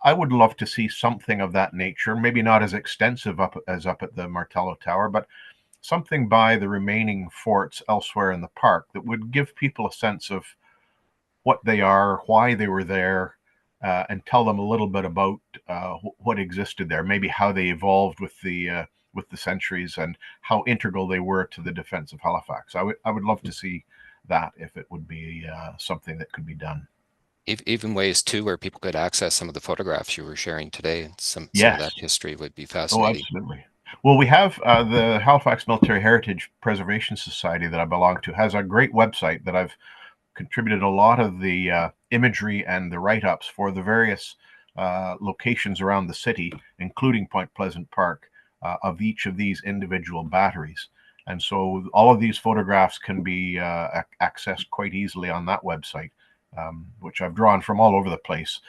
I would love to see something of that nature, maybe not as extensive as up at the Martello Tower, but something by the remaining forts elsewhere in the park that would give people a sense of what they are, why they were there, and tell them a little bit about what existed there, maybe how they evolved with the centuries and how integral they were to the defense of Halifax. I would love to see that if it would be something that could be done. Even ways too where people could access some of the photographs you were sharing today, and some of that history would be fascinating. Oh, absolutely. Well, we have the Halifax Military Heritage Preservation Society that I belong to has a great website that I've contributed a lot of the imagery and the write-ups for the various locations around the city, including Point Pleasant Park, of each of these individual batteries. And so all of these photographs can be accessed quite easily on that website, which I've drawn from all over the place.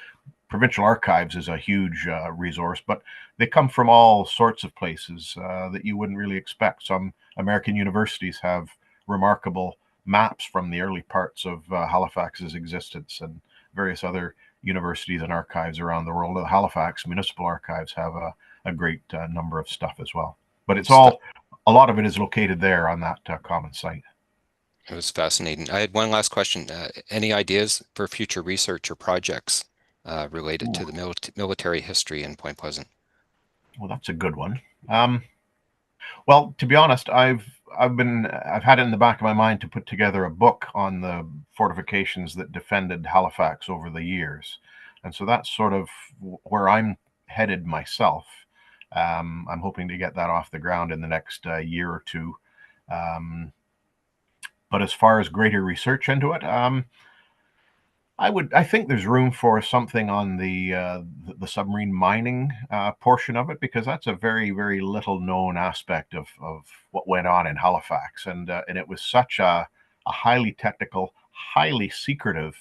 Provincial Archives is a huge resource, but they come from all sorts of places that you wouldn't really expect. Some American universities have remarkable maps from the early parts of Halifax's existence, and various other universities and archives around the world. The Halifax Municipal Archives have a great number of stuff as well. But it's a lot of it is located there on that common site. It was fascinating. I had one last question. Any ideas for future research or projects related to the military history in Point Pleasant? Well, that's a good one. Well, to be honest, I've had it in the back of my mind to put together a book on the fortifications that defended Halifax over the years, and so that's sort of where I'm headed myself. I'm hoping to get that off the ground in the next year or two. But as far as greater research into it, I think there's room for something on the submarine mining portion of it, because that's a very, very little known aspect of what went on in Halifax, and it was such a highly technical, highly secretive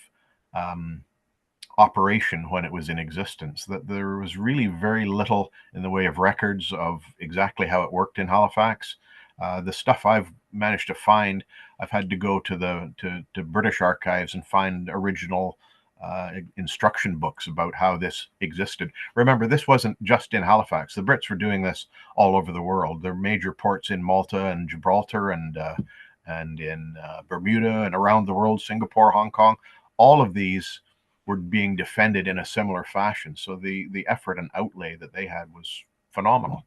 operation when it was in existence that there was really very little in the way of records of exactly how it worked in Halifax. The stuff I've managed to find, I've had to go to the British archives and find original instruction books about how this existed. Remember, this wasn't just in Halifax. The Brits were doing this all over the world. There are major ports in Malta and Gibraltar and in Bermuda and around the world, Singapore, Hong Kong. All of these were being defended in a similar fashion. So the effort and outlay that they had was phenomenal.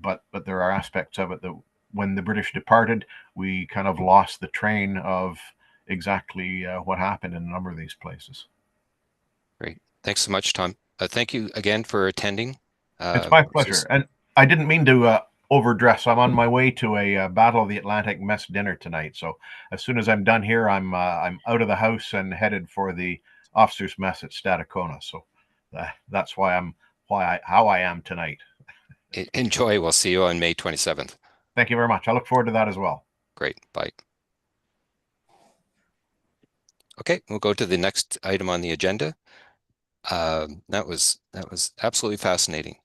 But there are aspects of it that when the British departed, we kind of lost the train of exactly what happened in a number of these places. Great. Thanks so much, Tom. Thank you again for attending. It's my pleasure. And I didn't mean to overdress. I'm on my way to a Battle of the Atlantic mess dinner tonight. So as soon as I'm done here, I'm out of the house and headed for the officers' mess at Stadacona. So that's how I am tonight. Enjoy. We'll see you on May 27th. Thank you very much. I look forward to that as well. Great. Bye. Okay, we'll go to the next item on the agenda. That was absolutely fascinating.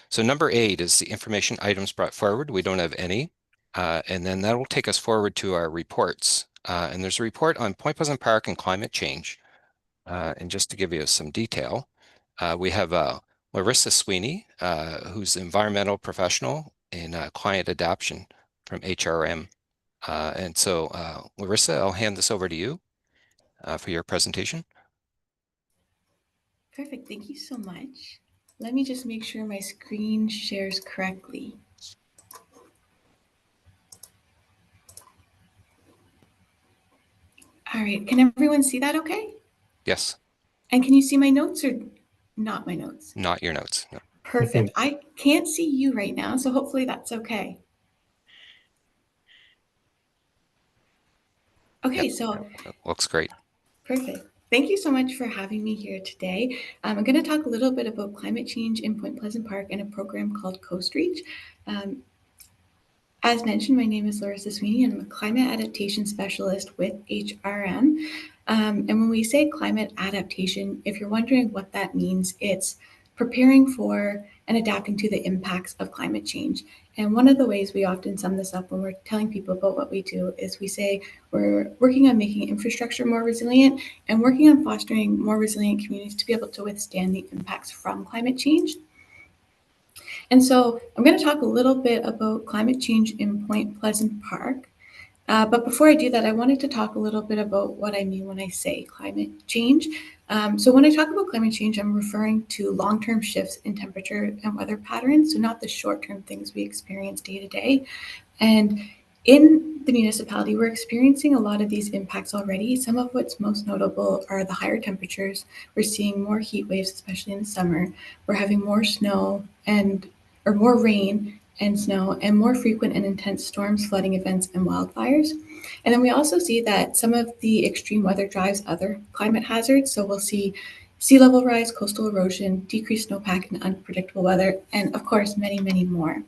So number 8 is the information items brought forward. We don't have any. And then that will take us forward to our reports. And there's a report on Point Pleasant Park and climate change. And just to give you some detail, we have Larissa Sweeney, who's environmental professional in client adaptation from HRM. And so, Larissa, I'll hand this over to you for your presentation. Perfect. Thank you so much. Let me just make sure my screen shares correctly. All right. Can everyone see that okay? Yes. And can you see my notes or not my notes? Not your notes. No. Perfect. I can't see you right now, so hopefully that's okay. Okay, so Looks great. perfect. Thank you so much for having me here today. I'm going to talk a little bit about climate change in Point Pleasant Park and a program called Coast Reach. As mentioned, my name is Larissa Sweeney, and I'm a climate adaptation specialist with HRM. And when we say climate adaptation, if you're wondering what that means, it's preparing for and adapting to the impacts of climate change. And one of the ways we often sum this up when we're telling people about what we do is we say we're working on making infrastructure more resilient and working on fostering more resilient communities to be able to withstand the impacts from climate change. And so I'm going to talk a little bit about climate change in Point Pleasant Park. But before I do that, I wanted to talk a little bit about what I mean when I say climate change. So when I talk about climate change, I'm referring to long-term shifts in temperature and weather patterns, so not the short-term things we experience day to day. And in the municipality, we're experiencing a lot of these impacts already. Some of what's most notable are the higher temperatures. We're seeing more heat waves, especially in the summer. We're having more snow or more rain and snow, and more frequent and intense storms, flooding events, and wildfires. And then we also see that some of the extreme weather drives other climate hazards. So we'll see sea level rise, coastal erosion, decreased snowpack, and unpredictable weather, and of course, many, many more.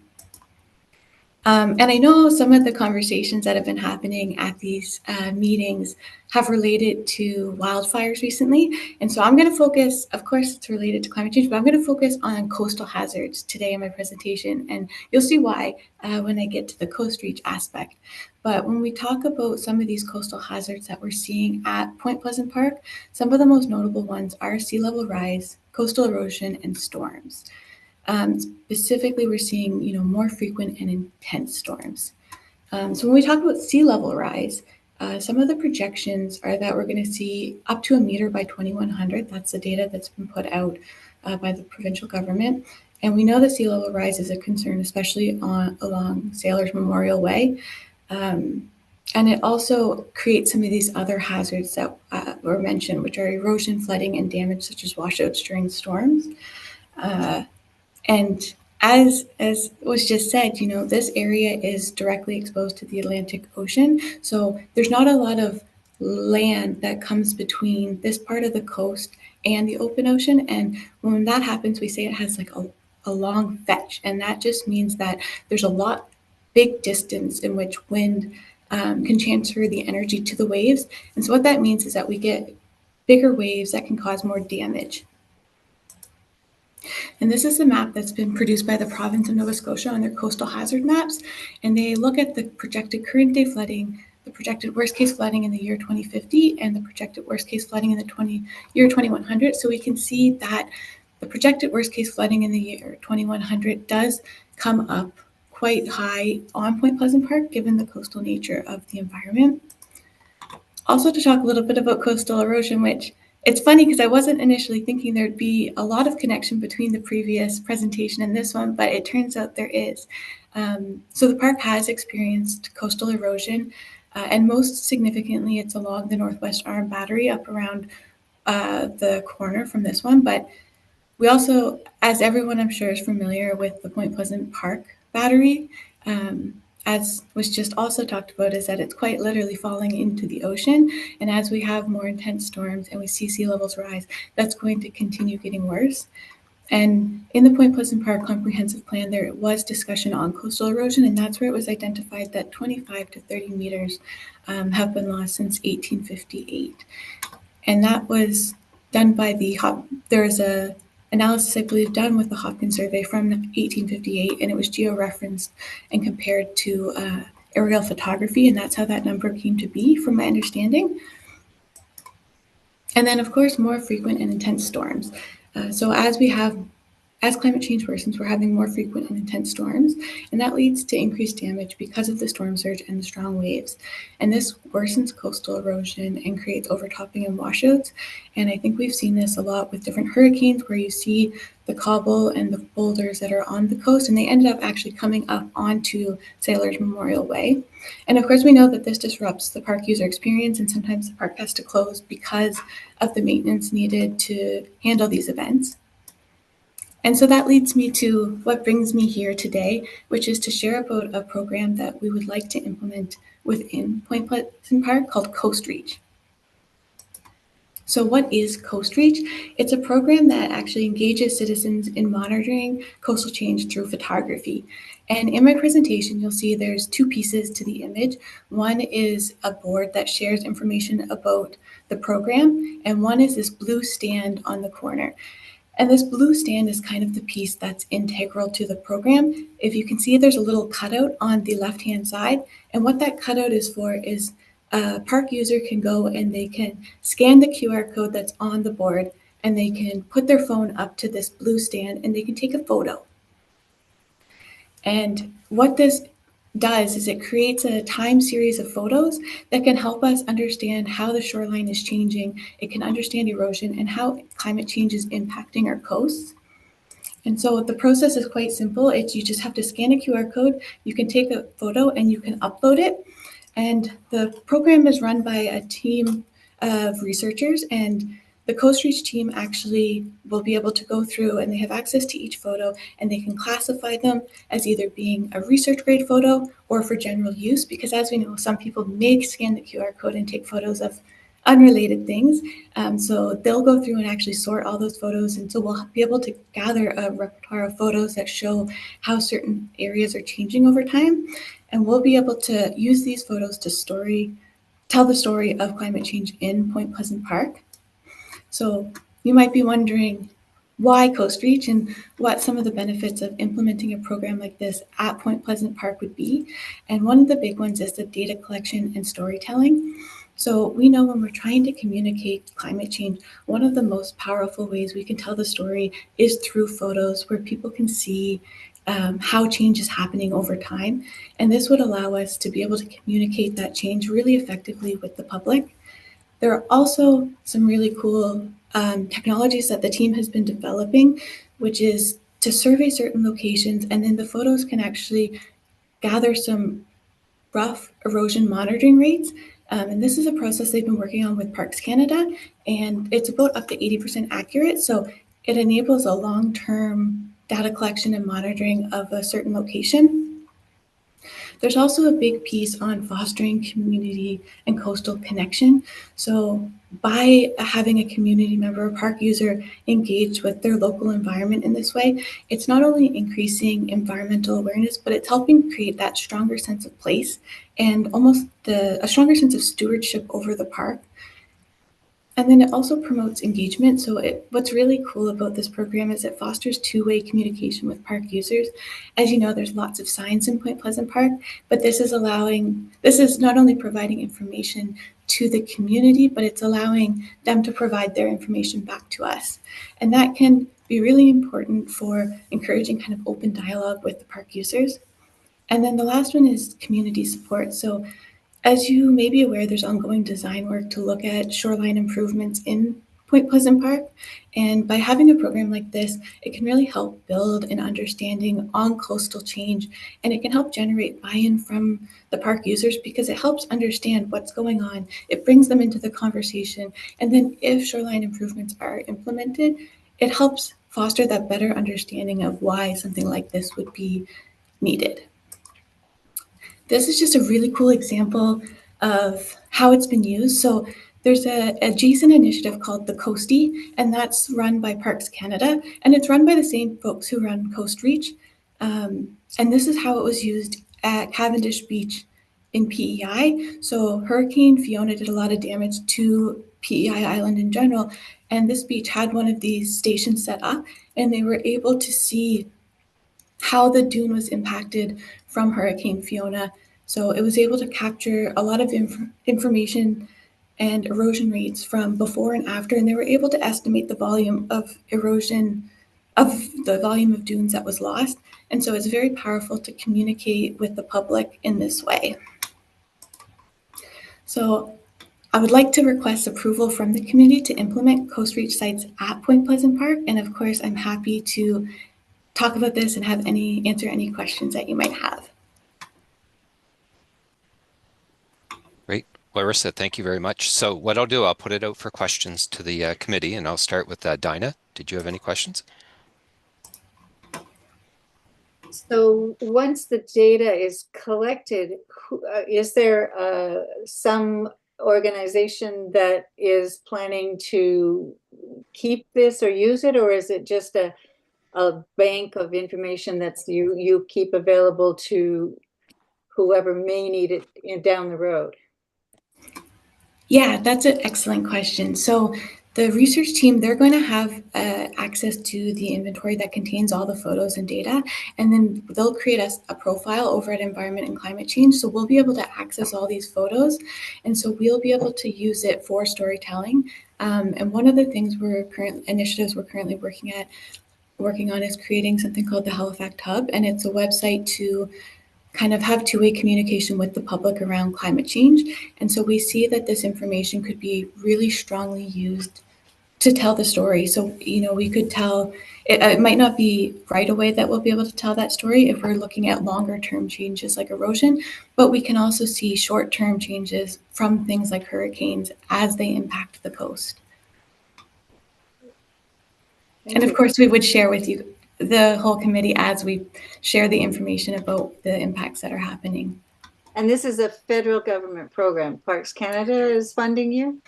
And I know some of the conversations that have been happening at these meetings have related to wildfires recently. And so I'm going to focus, of course, it's related to climate change, but I'm going to focus on coastal hazards today in my presentation. And you'll see why when I get to the Coast Reach aspect. But when we talk about some of these coastal hazards that we're seeing at Point Pleasant Park, some of the most notable ones are sea level rise, coastal erosion, and storms. Specifically, we're seeing more frequent and intense storms. So when we talk about sea level rise, some of the projections are that we're going to see up to a meter by 2100. That's the data that's been put out by the provincial government. And we know that sea level rise is a concern, especially along Sailors Memorial Way. And it also creates some of these other hazards that were mentioned, which are erosion, flooding, and damage such as washouts during storms. And as was just said, this area is directly exposed to the Atlantic Ocean. So there's not a lot of land that comes between this part of the coast and the open ocean. And when that happens, we say it has like a long fetch. And that just means that there's a big distance in which wind can transfer the energy to the waves. And so what that means is that we get bigger waves that can cause more damage. And this is a map that's been produced by the province of Nova Scotia on their coastal hazard maps. And they look at the projected current day flooding, the projected worst case flooding in the year 2050, and the projected worst case flooding in the year 2100. So we can see that the projected worst case flooding in the year 2100 does come up quite high on Point Pleasant Park, given the coastal nature of the environment. Also to talk a little bit about coastal erosion, which it's funny because I wasn't initially thinking there'd be a lot of connection between the previous presentation and this one, but it turns out there is. So the park has experienced coastal erosion, and most significantly, it's along the Northwest Arm Battery up around the corner from this one. But we also, as everyone I'm sure is familiar with the Point Pleasant Park Battery, as was just also talked about, is that it's quite literally falling into the ocean. And as we have more intense storms and we see sea levels rise, that's going to continue getting worse. And in the Point Pleasant Park Comprehensive Plan, there was discussion on coastal erosion, and that's where it was identified that 25 to 30 meters have been lost since 1858. And that was done by there's a analysis, I believe, done with the Hopkins survey from 1858, and it was georeferenced and compared to aerial photography, and that's how that number came to be, from my understanding. And then, of course, more frequent and intense storms. So as climate change worsens, we're having more frequent and intense storms, and that leads to increased damage because of the storm surge and the strong waves. And this worsens coastal erosion and creates overtopping and washouts. And I think we've seen this a lot with different hurricanes, where you see the cobble and the boulders that are on the coast, and they ended up actually coming up onto Sailors Memorial Way. And of course, we know that this disrupts the park user experience, and sometimes the park has to close because of the maintenance needed to handle these events. And so that leads me to what brings me here today, which is to share about a program that we would like to implement within Point Pleasant Park called Coast Reach. So what is Coast Reach? It's a program that actually engages citizens in monitoring coastal change through photography. And in my presentation, you'll see there's two pieces to the image. One is a board that shares information about the program, and one is this blue stand on the corner. And this blue stand is kind of the piece that's integral to the program. If you can see, there's a little cutout on the left-hand side. And what that cutout is for is a park user can go and they can scan the QR code that's on the board, and they can put their phone up to this blue stand and they can take a photo. And what this does is it creates a time series of photos that can help us understand how the shoreline is changing. It can understand erosion and how climate change is impacting our coasts. And so the process is quite simple. You just have to scan a QR code, you can take a photo and you can upload it. And the program is run by a team of researchers, and the Coast Reach team actually will be able to go through and they have access to each photo and they can classify them as either being a research grade photo or for general use, because as we know, some people may scan the QR code and take photos of unrelated things. So they'll go through and actually sort all those photos. And so we'll be able to gather a repertoire of photos that show how certain areas are changing over time. And we'll be able to use these photos to tell the story of climate change in Point Pleasant Park. So you might be wondering why Coast Reach and what some of the benefits of implementing a program like this at Point Pleasant Park would be. And one of the big ones is the data collection and storytelling. So we know when we're trying to communicate climate change, one of the most powerful ways we can tell the story is through photos where people can see how change is happening over time. And this would allow us to be able to communicate that change really effectively with the public. There are also some really cool technologies that the team has been developing, which is to survey certain locations, and then the photos can actually gather some rough erosion monitoring rates. And this is a process they've been working on with Parks Canada, and it's about up to 80% accurate. So it enables a long-term data collection and monitoring of a certain location. There's also a big piece on fostering community and coastal connection. So by having a community member or park user engage with their local environment in this way, it's not only increasing environmental awareness, but it's helping create that stronger sense of place and almost a stronger sense of stewardship over the park. And then it also promotes engagement. So what's really cool about this program is it fosters two-way communication with park users. As you know, there's lots of signs in Point Pleasant Park, but this is not only providing information to the community, but it's allowing them to provide their information back to us. And that can be really important for encouraging kind of open dialogue with the park users. And then the last one is community support. So as you may be aware, there's ongoing design work to look at shoreline improvements in Point Pleasant Park. And by having a program like this, it can really help build an understanding on coastal change, and it can help generate buy-in from the park users because it helps understand what's going on. It brings them into the conversation. And then if shoreline improvements are implemented, it helps foster that better understanding of why something like this would be needed. This is just a really cool example of how it's been used. So there's an adjacent initiative called the Coastie, and that's run by Parks Canada, and it's run by the same folks who run Coast Reach. And this is how it was used at Cavendish Beach in PEI. So Hurricane Fiona did a lot of damage to PEI Island in general, and this beach had one of these stations set up, and they were able to see how the dune was impacted from Hurricane Fiona. So it was able to capture a lot of information and erosion rates from before and after, and they were able to estimate the volume of erosion of the volume of dunes that was lost. And so it's very powerful to communicate with the public in this way. So I would like to request approval from the community to implement Coast Reach sites at Point Pleasant Park. And of course, I'm happy to talk about this and answer any questions that you might have. Great. Larissa, thank you very much. So what I'll do, I'll put it out for questions to the committee, and I'll start with Dinah. Did you have any questions? So once the data is collected, is there some organization that is planning to keep this or use it, or is it just a bank of information that's you keep available to whoever may need it down the road? Yeah, that's an excellent question. So the research team, they're going to have access to the inventory that contains all the photos and data, and then they'll create us a profile over at Environment and Climate Change. So we'll be able to access all these photos, and so we'll be able to use it for storytelling. And one of the things initiatives we're currently working on is creating something called the Halifax Hub, and it's a website to kind of have two-way communication with the public around climate change. And so we see that this information could be really strongly used to tell the story. So, you know, we could tell, it might not be right away that we'll be able to tell that story if we're looking at longer term changes like erosion, but we can also see short-term changes from things like hurricanes as they impact the coast. And of course, we would share with you, the whole committee, as we share the information about the impacts that are happening. And this is a federal government program. Parks Canada is funding you?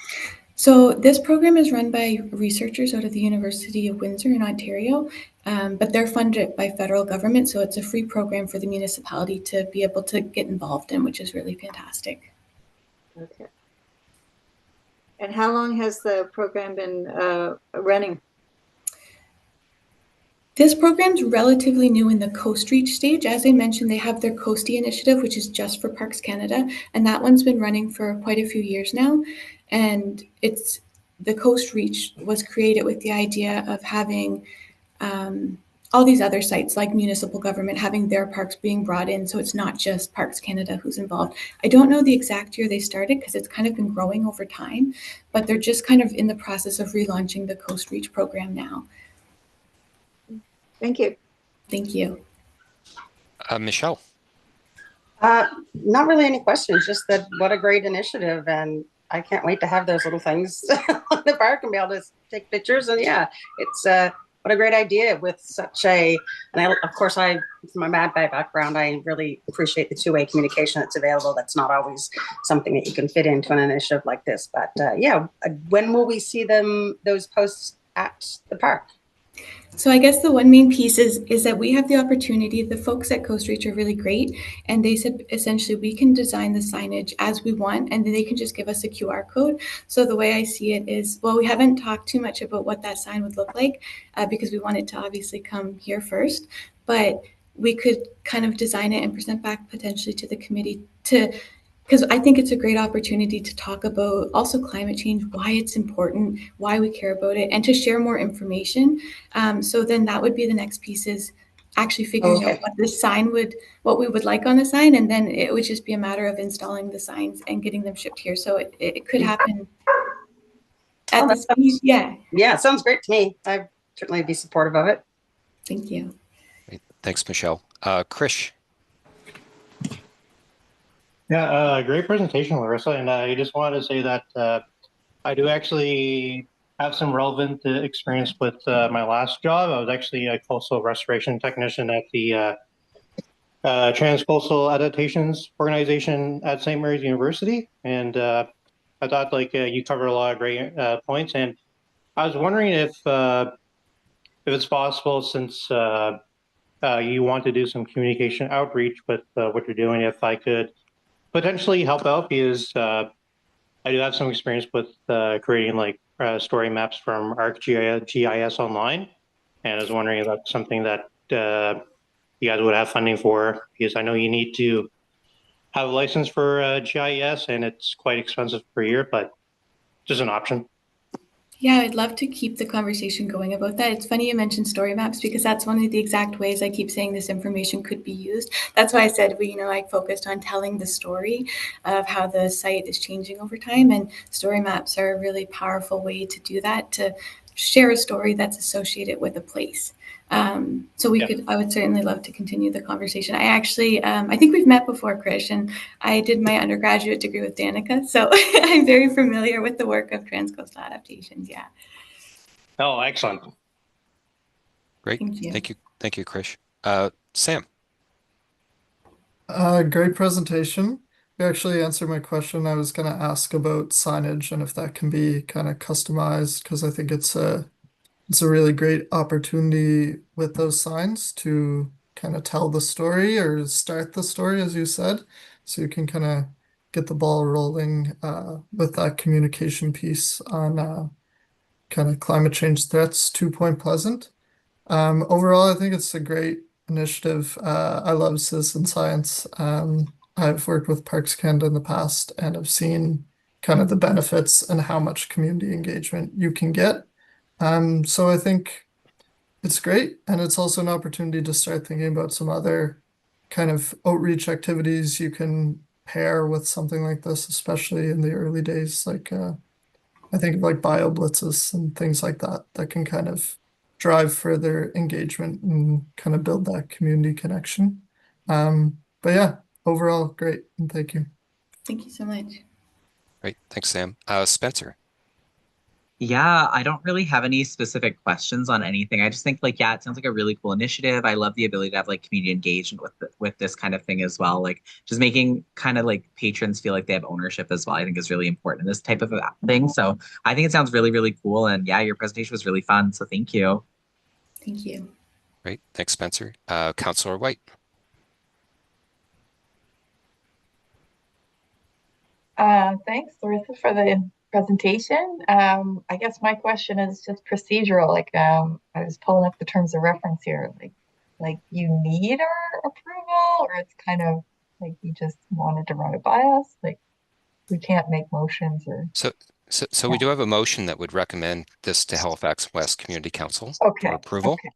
So this program is run by researchers out of the University of Windsor in Ontario, but they're funded by federal government. So it's a free program for the municipality to be able to get involved in, which is really fantastic. Okay. And how long has the program been running? This program's relatively new in the Coast Reach stage. As I mentioned, they have their Coastie initiative, which is just for Parks Canada, and that one's been running for quite a few years now. And the Coast Reach was created with the idea of having all these other sites like municipal government having their parks being brought in, so it's not just Parks Canada who's involved. I don't know the exact year they started because it's kind of been growing over time, but they're just kind of in the process of relaunching the Coast Reach program now. Thank you. Thank you. Michelle. Not really any questions, just that what a great initiative, and I can't wait to have those little things on the park and be able to take pictures. And yeah, it's what a great idea with such a, and of course, from my Mad Bay background, I really appreciate the two-way communication that's available. That's not always something that you can fit into an initiative like this. But yeah, when will we see those posts at the park? So I guess the one main piece is that we have the opportunity, the folks at Coast Reach are really great, and they said essentially we can design the signage as we want, and then they can just give us a QR code. So the way I see it is, well, we haven't talked too much about what that sign would look like because we want it to obviously come here first, but we could kind of design it and present back potentially to the committee because I think it's a great opportunity to talk about also climate change, why it's important, why we care about it, and to share more information. So then that would be the next piece, is actually figuring out what we would like on the sign, and then it would just be a matter of installing the signs and getting them shipped here. So it could happen at the speed. Yeah. Yeah, it sounds great to me. I'd certainly be supportive of it. Thank you. Thanks, Michelle. Krish. Yeah, great presentation, Larissa. And I just wanted to say that I do actually have some relevant experience with my last job. I was actually a coastal restoration technician at the Transcoastal Adaptations Organization at St. Mary's University. And I thought you covered a lot of great points. And I was wondering if it's possible, since you want to do some communication outreach with what you're doing, if I could potentially help out, because I do have some experience with creating story maps from ArcGIS Online, and I was wondering if that's something that you guys would have funding for, because I know you need to have a license for GIS, and it's quite expensive per year, but just an option. Yeah, I'd love to keep the conversation going about that. It's funny you mentioned story maps, because that's one of the exact ways I keep saying this information could be used. That's why I said I focused on telling the story of how the site is changing over time, and story maps are a really powerful way to do that, to share a story that's associated with a place. I would certainly love to continue the conversation. I actually, I think we've met before, Krish, and I did my undergraduate degree with Danica, so I'm very familiar with the work of Transcoastal Adaptations. Yeah. Oh, excellent. Great. Thank you. Thank you, Krish. Sam. Great presentation. You actually answered my question. I was going to ask about signage and if that can be kind of customized, because I think it's a really great opportunity with those signs to kind of tell the story or start the story, as you said. So you can kind of get the ball rolling with that communication piece on kind of climate change threats to Point Pleasant. Overall, I think it's a great initiative. I love citizen science. I've worked with Parks Canada in the past and I've seen kind of the benefits and how much community engagement you can get. So I think it's great, and it's also an opportunity to start thinking about some other kind of outreach activities you can pair with something like this, especially in the early days. Like I think of like bio blitzes and things like that that can kind of drive further engagement and kind of build that community connection. But yeah, overall, great, and thank you. Thank you so much. Great. Thanks, Sam. Spencer. Yeah, I don't really have any specific questions on anything. I just think like, yeah, it sounds like a really cool initiative. I love the ability to have like community engagement with this kind of thing as well. Like just making kind of like patrons feel like they have ownership as well, I think is really important in this type of thing. So I think it sounds really, really cool. And yeah, your presentation was really fun. So thank you. Thank you. Great. Thanks, Spencer. Councillor White. Thanks, Larissa, for the presentation. I guess my question is just procedural. Like, I was pulling up the terms of reference here. Like you need our approval, or it's kind of like you just wanted to run it by us. Like we can't make motions or. So we do have a motion that would recommend this to Halifax West Community Council Okay. for approval. Okay.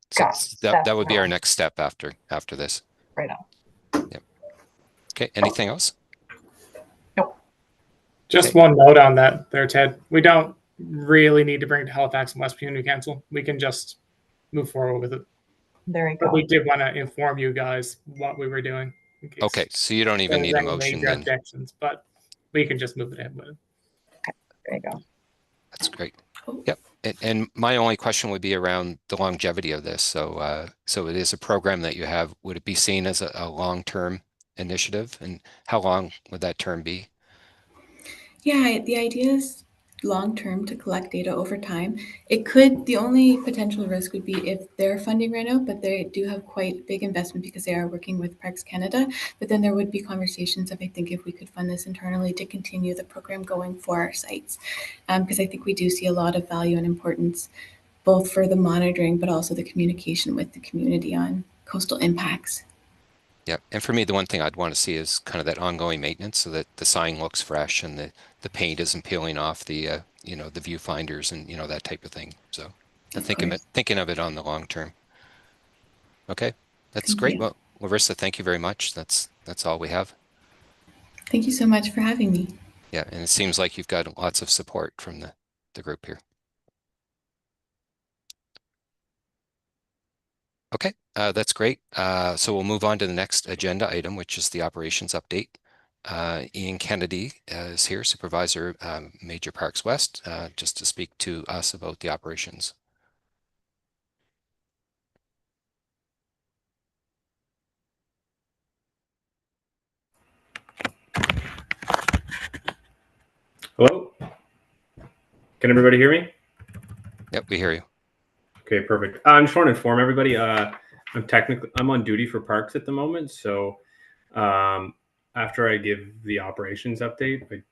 So Got that would be our next step after this. Right on. Yep. Okay. Anything else? Just one note on that there, Ted. We don't really need to bring it to Halifax and West Community Council. We can just move forward with it. There you But go. we did want to inform you guys what we were doing. In case Okay, so you don't even need a any motion major then. objections, but we can just move it ahead with it. There you go. That's great. Yep. And my only question would be around the longevity of this. So so it is a program that you have. Would it be seen as a long-term initiative? And how long would that term be? Yeah, the idea is long-term to collect data over time. The only potential risk would be if their funding ran out, but they do have quite big investment because they are working with Parks Canada. But then there would be conversations of, I think, if we could fund this internally to continue the program going for our sites. Because I think we do see a lot of value and importance, both for the monitoring, but also the communication with the community on coastal impacts. Yeah, and for me, the one thing I'd want to see is kind of that ongoing maintenance so that the sign looks fresh and the paint isn't peeling off the you know, the viewfinders and, you know, that type of thing. So thinking of it on the long term. Okay, that's great. Well, Larissa, thank you very much. That's all we have. Thank you so much for having me. Yeah, and it seems like you've got lots of support from the group here. Okay, that's great. So we'll move on to the next agenda item, which is the operations update. Ian Kennedy is here, Supervisor, Major Parks West, just to speak to us about the operations. Hello? Can everybody hear me? Yep, we hear you. Okay, perfect. I just want to inform everybody, I'm on duty for Parks at the moment. So after I give the operations update,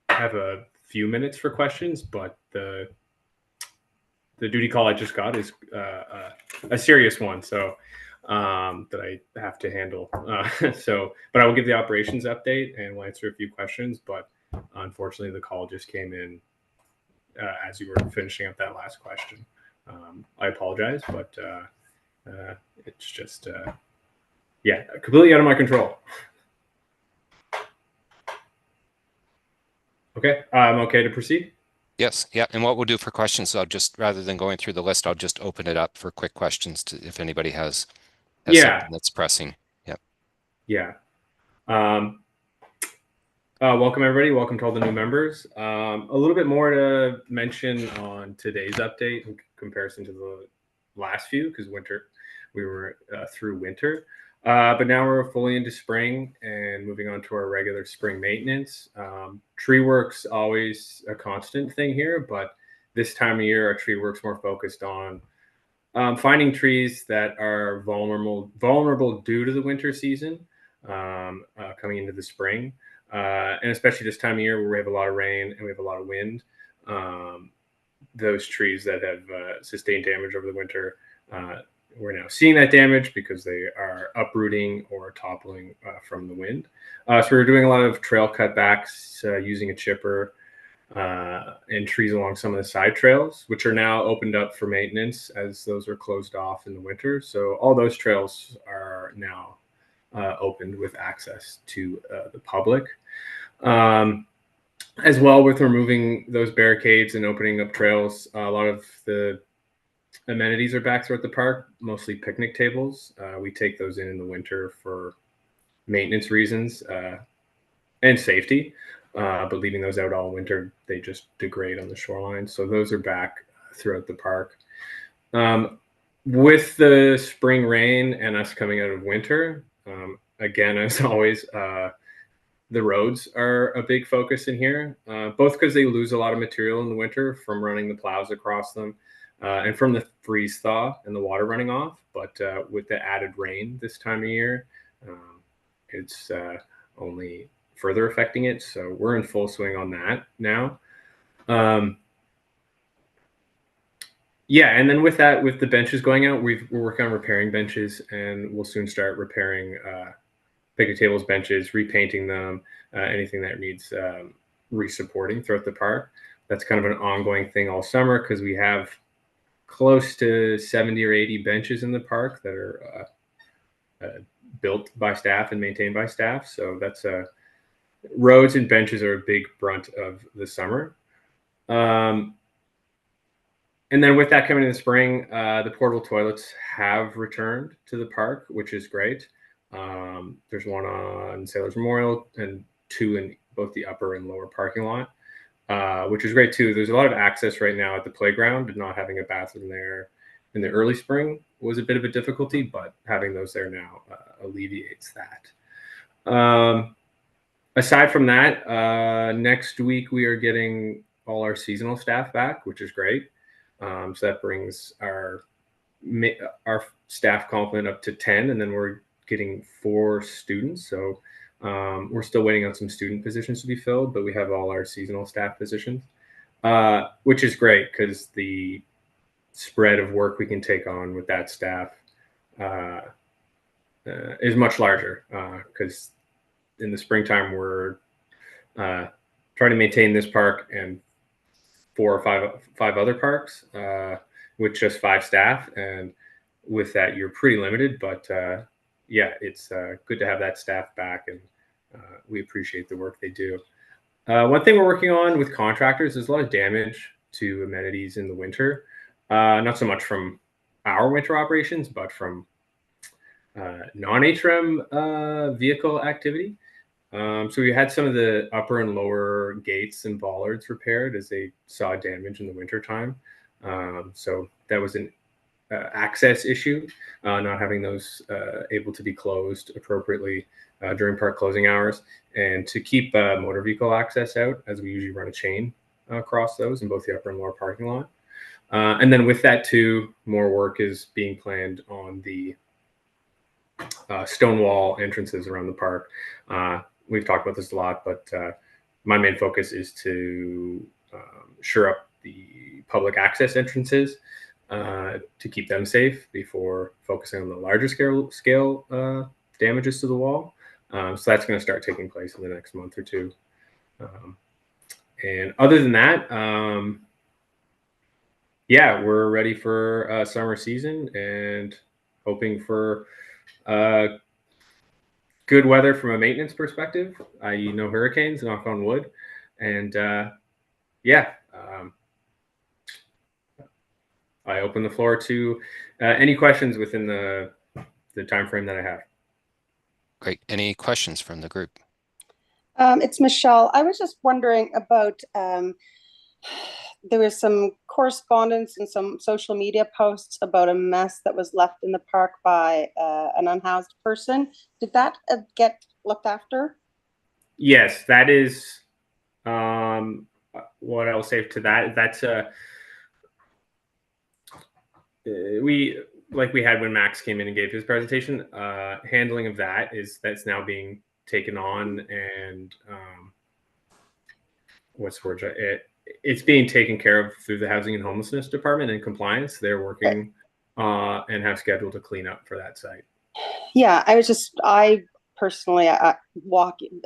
I have a few minutes for questions, but the duty call I just got is a serious one. So that I have to handle. But I will give the operations update and we'll answer a few questions, but unfortunately the call just came in as you were finishing up that last question. I apologize, but it's just, yeah, completely out of my control. Okay, I'm okay to proceed? Yes, yeah, and what we'll do for questions, I'll just, rather than going through the list, I'll just open it up for quick questions to, if anybody has something that's pressing. Yep. Yeah. Welcome everybody. Welcome to all the new members. A little bit more to mention on today's update in comparison to the last few because we were through winter. But now we're fully into spring and moving on to our regular spring maintenance. Tree work's always a constant thing here, but this time of year, our tree work's more focused on finding trees that are vulnerable due to the winter season coming into the spring. And especially this time of year where we have a lot of rain and we have a lot of wind, those trees that have sustained damage over the winter, we're now seeing that damage because they are uprooting or toppling from the wind. So we're doing a lot of trail cutbacks using a chipper and trees along some of the side trails, which are now opened up for maintenance as those were closed off in the winter. So all those trails are now opened with access to the public. As well, with removing those barricades and opening up trails, a lot of the amenities are back throughout the park, mostly picnic tables. We take those in the winter for maintenance reasons and safety, but leaving those out all winter, they just degrade on the shoreline. So those are back throughout the park. With the spring rain and us coming out of winter, again, as always, the roads are a big focus in here, both because they lose a lot of material in the winter from running the plows across them and from the freeze thaw and the water running off. But with the added rain this time of year, it's only further affecting it. So we're in full swing on that now. Yeah, and then with that, with the benches going out, we're working on repairing benches, and we'll soon start repairing picnic tables, benches, repainting them, anything that needs resupporting throughout the park. That's kind of an ongoing thing all summer because we have close to 70 or 80 benches in the park that are built by staff and maintained by staff. So that's roads and benches are a big brunt of the summer. And then with that coming in the spring, the portable toilets have returned to the park, which is great. There's one on Sailors Memorial and two in both the upper and lower parking lot, which is great too. There's a lot of access right now at the playground, and not having a bathroom there in the early spring was a bit of a difficulty, but having those there now alleviates that. Aside from that, next week we are getting all our seasonal staff back, which is great. So that brings our staff complement up to 10, and then we're getting 4 students. So we're still waiting on some student positions to be filled, but we have all our seasonal staff positions, which is great because the spread of work we can take on with that staff is much larger because in the springtime we're trying to maintain this park and 4 or 5 other parks with just 5 staff, and with that you're pretty limited, but yeah, it's good to have that staff back, and we appreciate the work they do. One thing we're working on with contractors is a lot of damage to amenities in the winter, not so much from our winter operations, but from non-HRM vehicle activity. So we had some of the upper and lower gates and bollards repaired as they saw damage in the wintertime. So that was an access issue, not having those able to be closed appropriately during park closing hours, and to keep motor vehicle access out, as we usually run a chain across those in both the upper and lower parking lot. And then with that too, more work is being planned on the stone wall entrances around the park. We've talked about this a lot, but my main focus is to shore up the public access entrances to keep them safe before focusing on the larger scale damages to the wall. So that's going to start taking place in the next month or two. And other than that, yeah, we're ready for summer season and hoping for good weather from a maintenance perspective, i.e. no hurricanes, knock on wood. And yeah, I open the floor to any questions within the time frame that I have. Great. Any questions from the group? It's Michelle. I was just wondering about there was some correspondence and some social media posts about a mess that was left in the park by an unhoused person. Did that get looked after? Yes, that is what I'll say to that. That's we had when Max came in and gave his presentation. Handling of that's now being taken on, and what's the word? It's being taken care of through the Housing and Homelessness Department and compliance. They're working and have scheduled to clean up for that site. Yeah, I personally,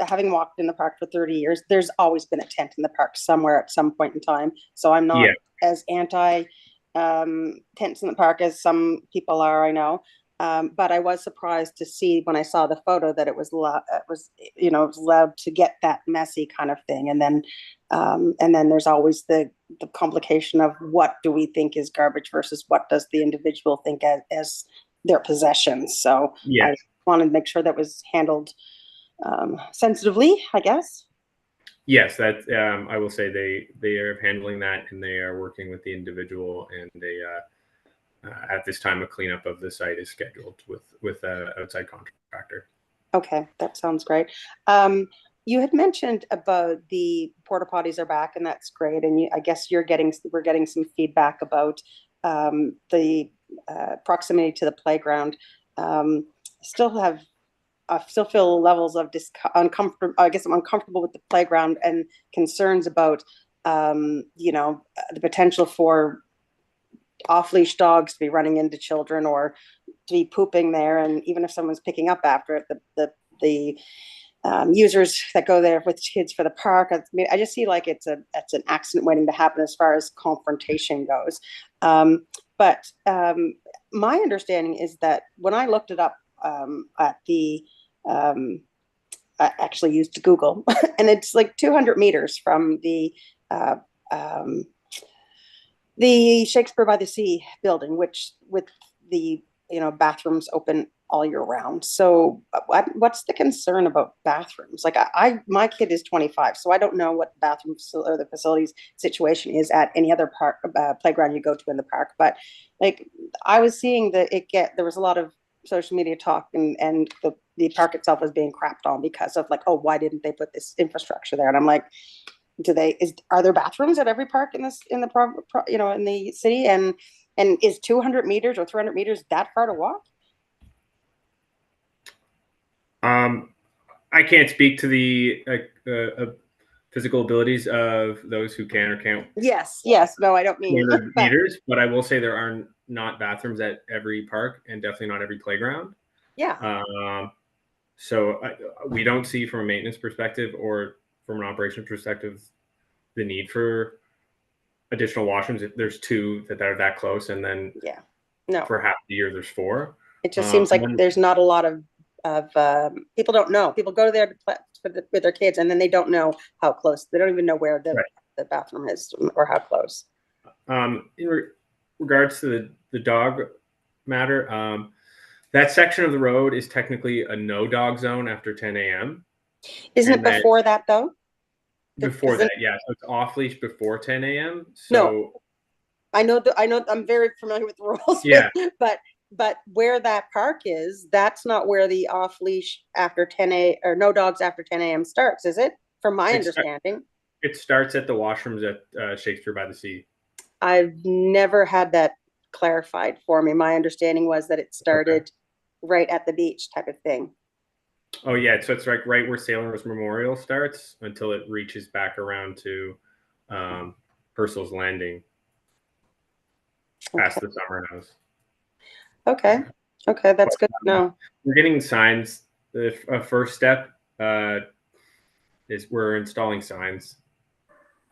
having walked in the park for 30 years, there's always been a tent in the park somewhere at some point in time. So I'm not as anti tents in the park as some people are, I know. But I was surprised to see when I saw the photo that it was allowed to get that messy kind of thing. And then there's always the complication of what do we think is garbage versus what does the individual think as their possessions. So I wanted to make sure that was handled sensitively, I guess. Yes, that I will say they are handling that, and they are working with the individual, and they at this time a cleanup of the site is scheduled with an outside contractor. Okay, that sounds great. You had mentioned about the porta potties are back, and that's great. And I guess we're getting some feedback about the proximity to the playground. I still feel levels of uncomfortable. I guess I'm uncomfortable with the playground and concerns about the potential for off-leash dogs to be running into children or to be pooping there. And even if someone's picking up after it, the users that go there with kids for the park, I just see like it's an accident waiting to happen as far as confrontation goes. But my understanding is that when I looked it up I actually used Google, and it's like 200 meters from the Shakespeare by the Sea building, which with the bathrooms open all year round. So what's the concern about bathrooms? Like my kid is 25, so I don't know what the bathroom or the facilities situation is at any other park playground you go to in the park. But like I was seeing that there was a lot of social media talk, and the park itself was being crapped on because of like, oh, why didn't they put this infrastructure there? And I'm like, are there bathrooms at every park in the city? And is 200 meters or 300 meters that far to walk? I can't speak to the physical abilities of those who can or can't. Yes. No, I don't mean meters, but I will say there are not bathrooms at every park, and definitely not every playground. Yeah. So we don't see from a maintenance perspective or from an operations perspective the need for additional washrooms. If there's two that are that close, and then for half the year there's 4. It just seems like there's not a lot of people don't know. People go there to play with their kids, and then they don't know how close. They don't even know where the bathroom is or how close. In regards to the dog matter, that section of the road is technically a no dog zone after 10 a.m. Isn't it before that though? Before that, yeah. So it's off leash before 10 a.m. So no, I know. I'm very familiar with the rules. Yeah. But where that park is, that's not where the off leash after 10 a or no dogs after 10 a.m. starts, is it? From my understanding, it starts at the washrooms at Shakespeare by the Sea. I've never had that clarified for me. My understanding was that it started right at the beach type of thing. Oh yeah, so it's like right where Sailor's Memorial starts until it reaches back around to Purcell's Landing, past the summer house. Okay, that's good to know. We're getting signs. The first step is we're installing signs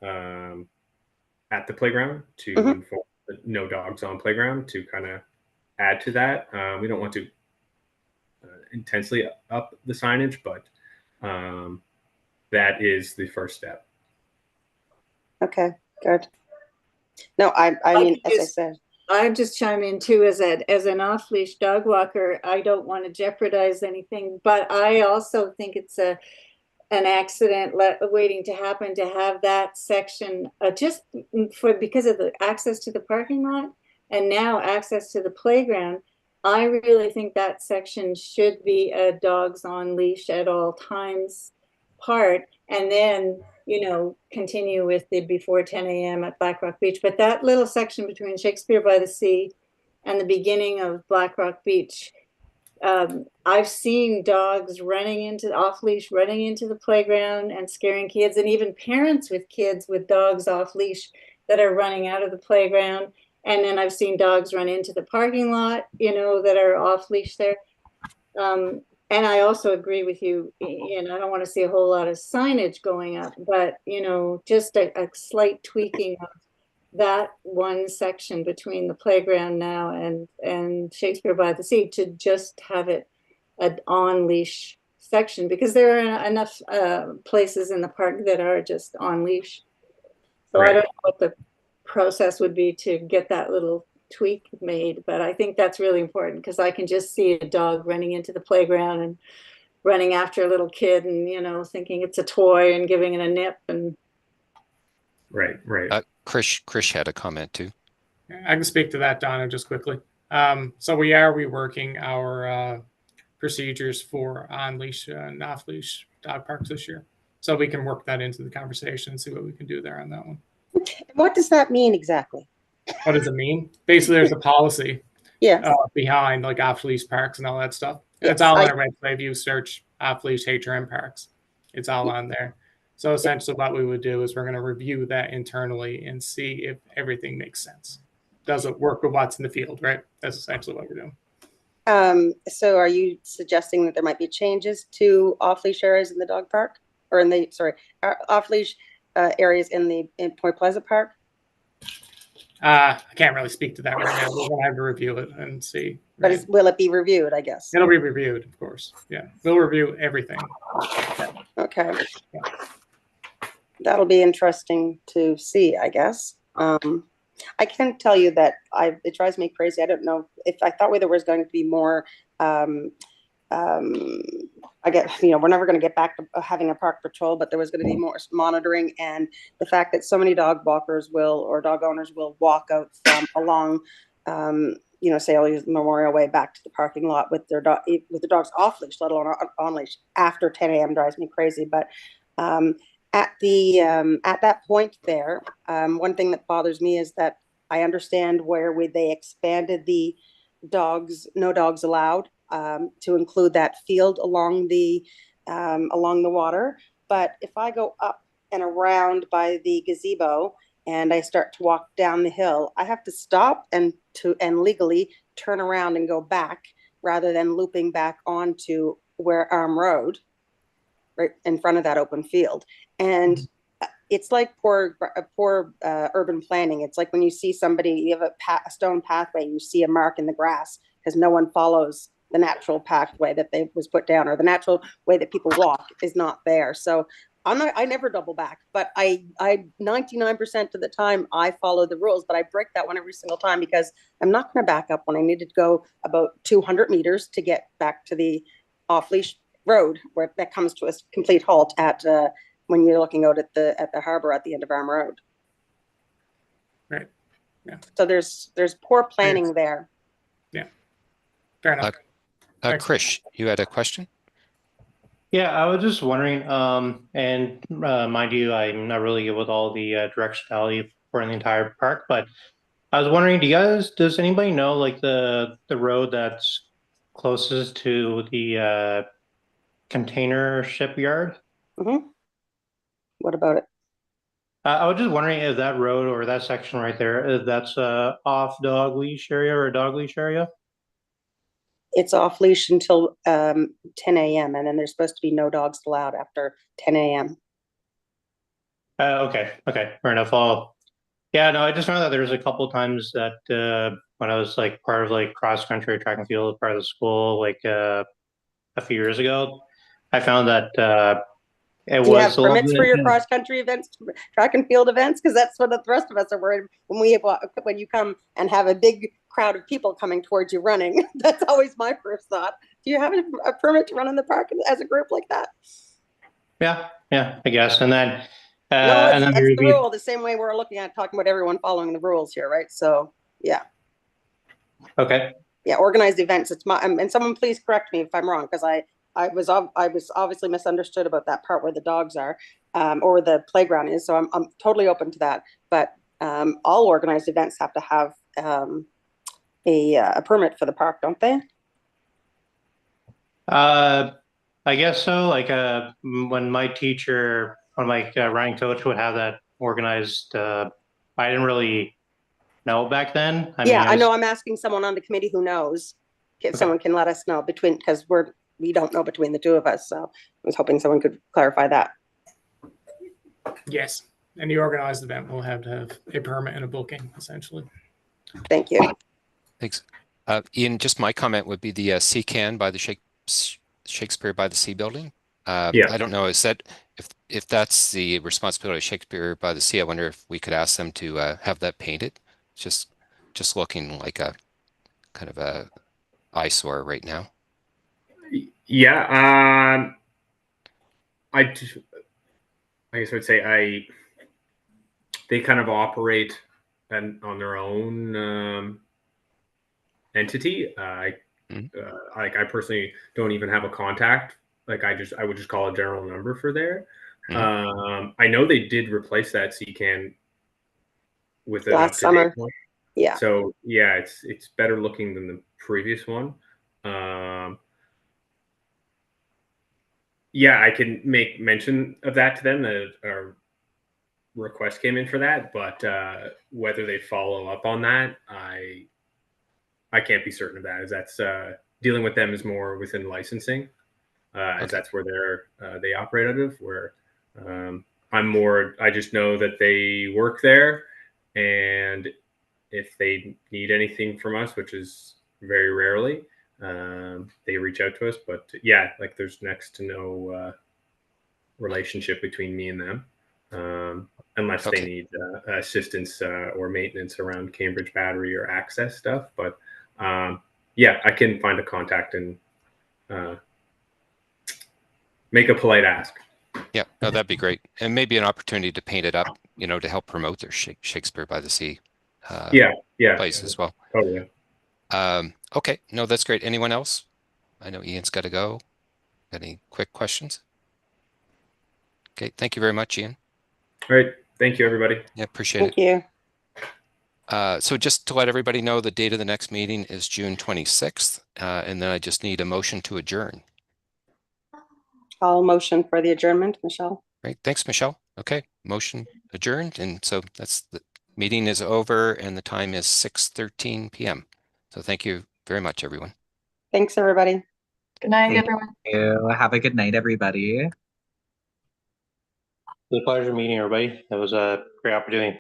at the playground to inform the no dogs on playground, to kind of add to that. We don't want to intensely up the signage, but that is the first step. Okay, good. No, I mean, as I said, I'll just chime in too, as an off-leash dog walker. I don't want to jeopardize anything, but I also think it's an accident waiting to happen, to have that section just because of the access to the parking lot and now access to the playground. I really think that section should be a dogs on leash at all times part, and then, you know, continue with the before 10 a.m. at Black Rock Beach. But that little section between Shakespeare by the Sea and the beginning of Black Rock Beach, I've seen dogs running into off leash, running into the playground and scaring kids, and even parents with kids with dogs off leash that are running out of the playground. And then I've seen dogs run into the parking lot, you know, that are off leash there. And I also agree with you, and I don't want to see a whole lot of signage going up, but, you know, just a slight tweaking of that one section between the playground now and Shakespeare by the Sea to just have it an on leash section, because there are enough places in the park that are just on leash. So I don't know what the process would be to get that little tweak made, but I think that's really important, because I can just see a dog running into the playground and running after a little kid and, you know, thinking it's a toy and giving it a nip. And Right. Krish had a comment too. I can speak to that, Donna, just quickly. So we are reworking our procedures for on-leash and off-leash dog parks this year. So we can work that into the conversation and see what we can do there on that one. What does that mean exactly? What does it mean? Basically, there's a policy behind like off-leash parks and all that stuff. And it's all on our website. If you search off-leash HRM parks, it's all on there. So essentially what we would do is we're going to review that internally and see if everything makes sense. Does it work with what's in the field, right? That's essentially what we're doing. So are you suggesting that there might be changes to off-leash areas in the dog park, or in the, off-leash areas in Point Pleasant Park? I can't really speak to that right now. We're going to have to review it and see. But will it be reviewed, I guess? It'll be reviewed, of course. Yeah, we'll review everything. Okay. Yeah. That'll be interesting to see, I guess. I can tell you that it drives me crazy. I don't know if I thought there was going to be more. I guess, you know, we're never going to get back to having a park patrol, but there was going to be more monitoring, and the fact that so many dog walkers or dog owners will walk out from along, you know, say I'll use Memorial Way back to the parking lot with their dogs off leash, let alone on leash, after 10 a.m. drives me crazy. But at that point there, one thing that bothers me is that I understand where they expanded the no dogs allowed, to include that field along the water. But if I go up and around by the gazebo and I start to walk down the hill, I have to stop and legally turn around and go back, rather than looping back onto Arm Road, right in front of that open field. And it's like poor urban planning. It's like when you see somebody, you have a stone pathway, you see a mark in the grass because no one follows the natural pathway that was put down, or the natural way that people walk is not there. So I never double back, but I 99% of the time I follow the rules, but I break that one every single time, because I'm not going to back up when I need to go about 200 meters to get back to the off-leash road, where that comes to a complete halt at when you're looking out at the harbor at the end of Arm Road. Right. Yeah. So there's poor planning there. Yeah. Fair enough. Krish, you had a question? Yeah, I was just wondering, and mind you, I'm not really good with all the directionality for the entire park, but I was wondering, does anybody know like the road that's closest to the container shipyard? Mm-hmm. What about it? I was just wondering if that road or that section right there, if that's off dog leash area or a dog leash area? It's off leash until 10 a.m. and then there's supposed to be no dogs allowed after 10 a.m. Okay, fair enough. Yeah, no, I just found that there was a couple of times that when I was like part of like cross country track and field, part of the school, like a few years ago, I found that it Do you have was a little permits bit- for your cross country events, track and field events? Because that's what the rest of us are worried when you come and have a big crowd of people coming towards you running. That's always my first thought. Do you have a permit to run in the park as a group like that? Yeah, I guess. And then, No, and then it's there the would be, rule, the same way we're looking at talking about everyone following the rules here, right? So, yeah. okay. Yeah, organized events. It's my, and someone please correct me if I'm wrong, because I was obviously misunderstood about that part where the dogs are, or the playground is. So I'm totally open to that. But all organized events have to have a permit for the park, don't they? I guess so. Like when my running coach would have that organized, I didn't really know back then. Yeah, I know. I'm asking someone on the committee who knows. If Okay. someone can let us know because we don't know between the two of us. So I was hoping someone could clarify that. Yes. Any organized event will have to have a permit and a booking, essentially. Thank you. Thanks. Ian, just my comment would be the CCAN by the Shakespeare by the Sea building. Yeah. I don't know, is that if that's the responsibility of Shakespeare by the Sea, I wonder if we could ask them to have that painted. Just looking like a kind of a eyesore right now. Yeah. I guess I would say they kind of operate on their own entity. I personally don't even have a contact. Like I would just call a general number for there. I know they did replace that CCAN with an last summer. one. Yeah. So yeah, it's better looking than the previous one. Yeah, I can make mention of that to them. Our request came in for that, but whether they follow up on that, I can't be certain of that. As that's dealing with them is more within licensing, as that's where they operate out of. Where I'm more, I just know that they work there, and if they need anything from us, which is very rarely, they reach out to us. But yeah, like there's next to no relationship between me and them, unless they need assistance or maintenance around Cambridge Battery or access stuff. But yeah, I can find a contact and make a polite ask. Yeah, no, that'd be great, and maybe an opportunity to paint it up, to help promote their Shakespeare by the Sea. Place as well. Oh yeah. Okay, no, that's great. Anyone else? I know Ian's got to go. Got any quick questions? Okay, thank you very much, Ian. All right, thank you, everybody. Yeah, appreciate it. Thank you. So just to let everybody know, the date of the next meeting is June 26th, and then I just need a motion to adjourn. I'll motion for the adjournment, Michelle. Great, thanks, Michelle. Okay, motion adjourned, and so that's the meeting is over, and the time is 6:13 p.m. So thank you very much, everyone. Thanks, everybody. Good night, Thank everyone. you. Have a good night, everybody. It was a pleasure meeting everybody. That was a great opportunity.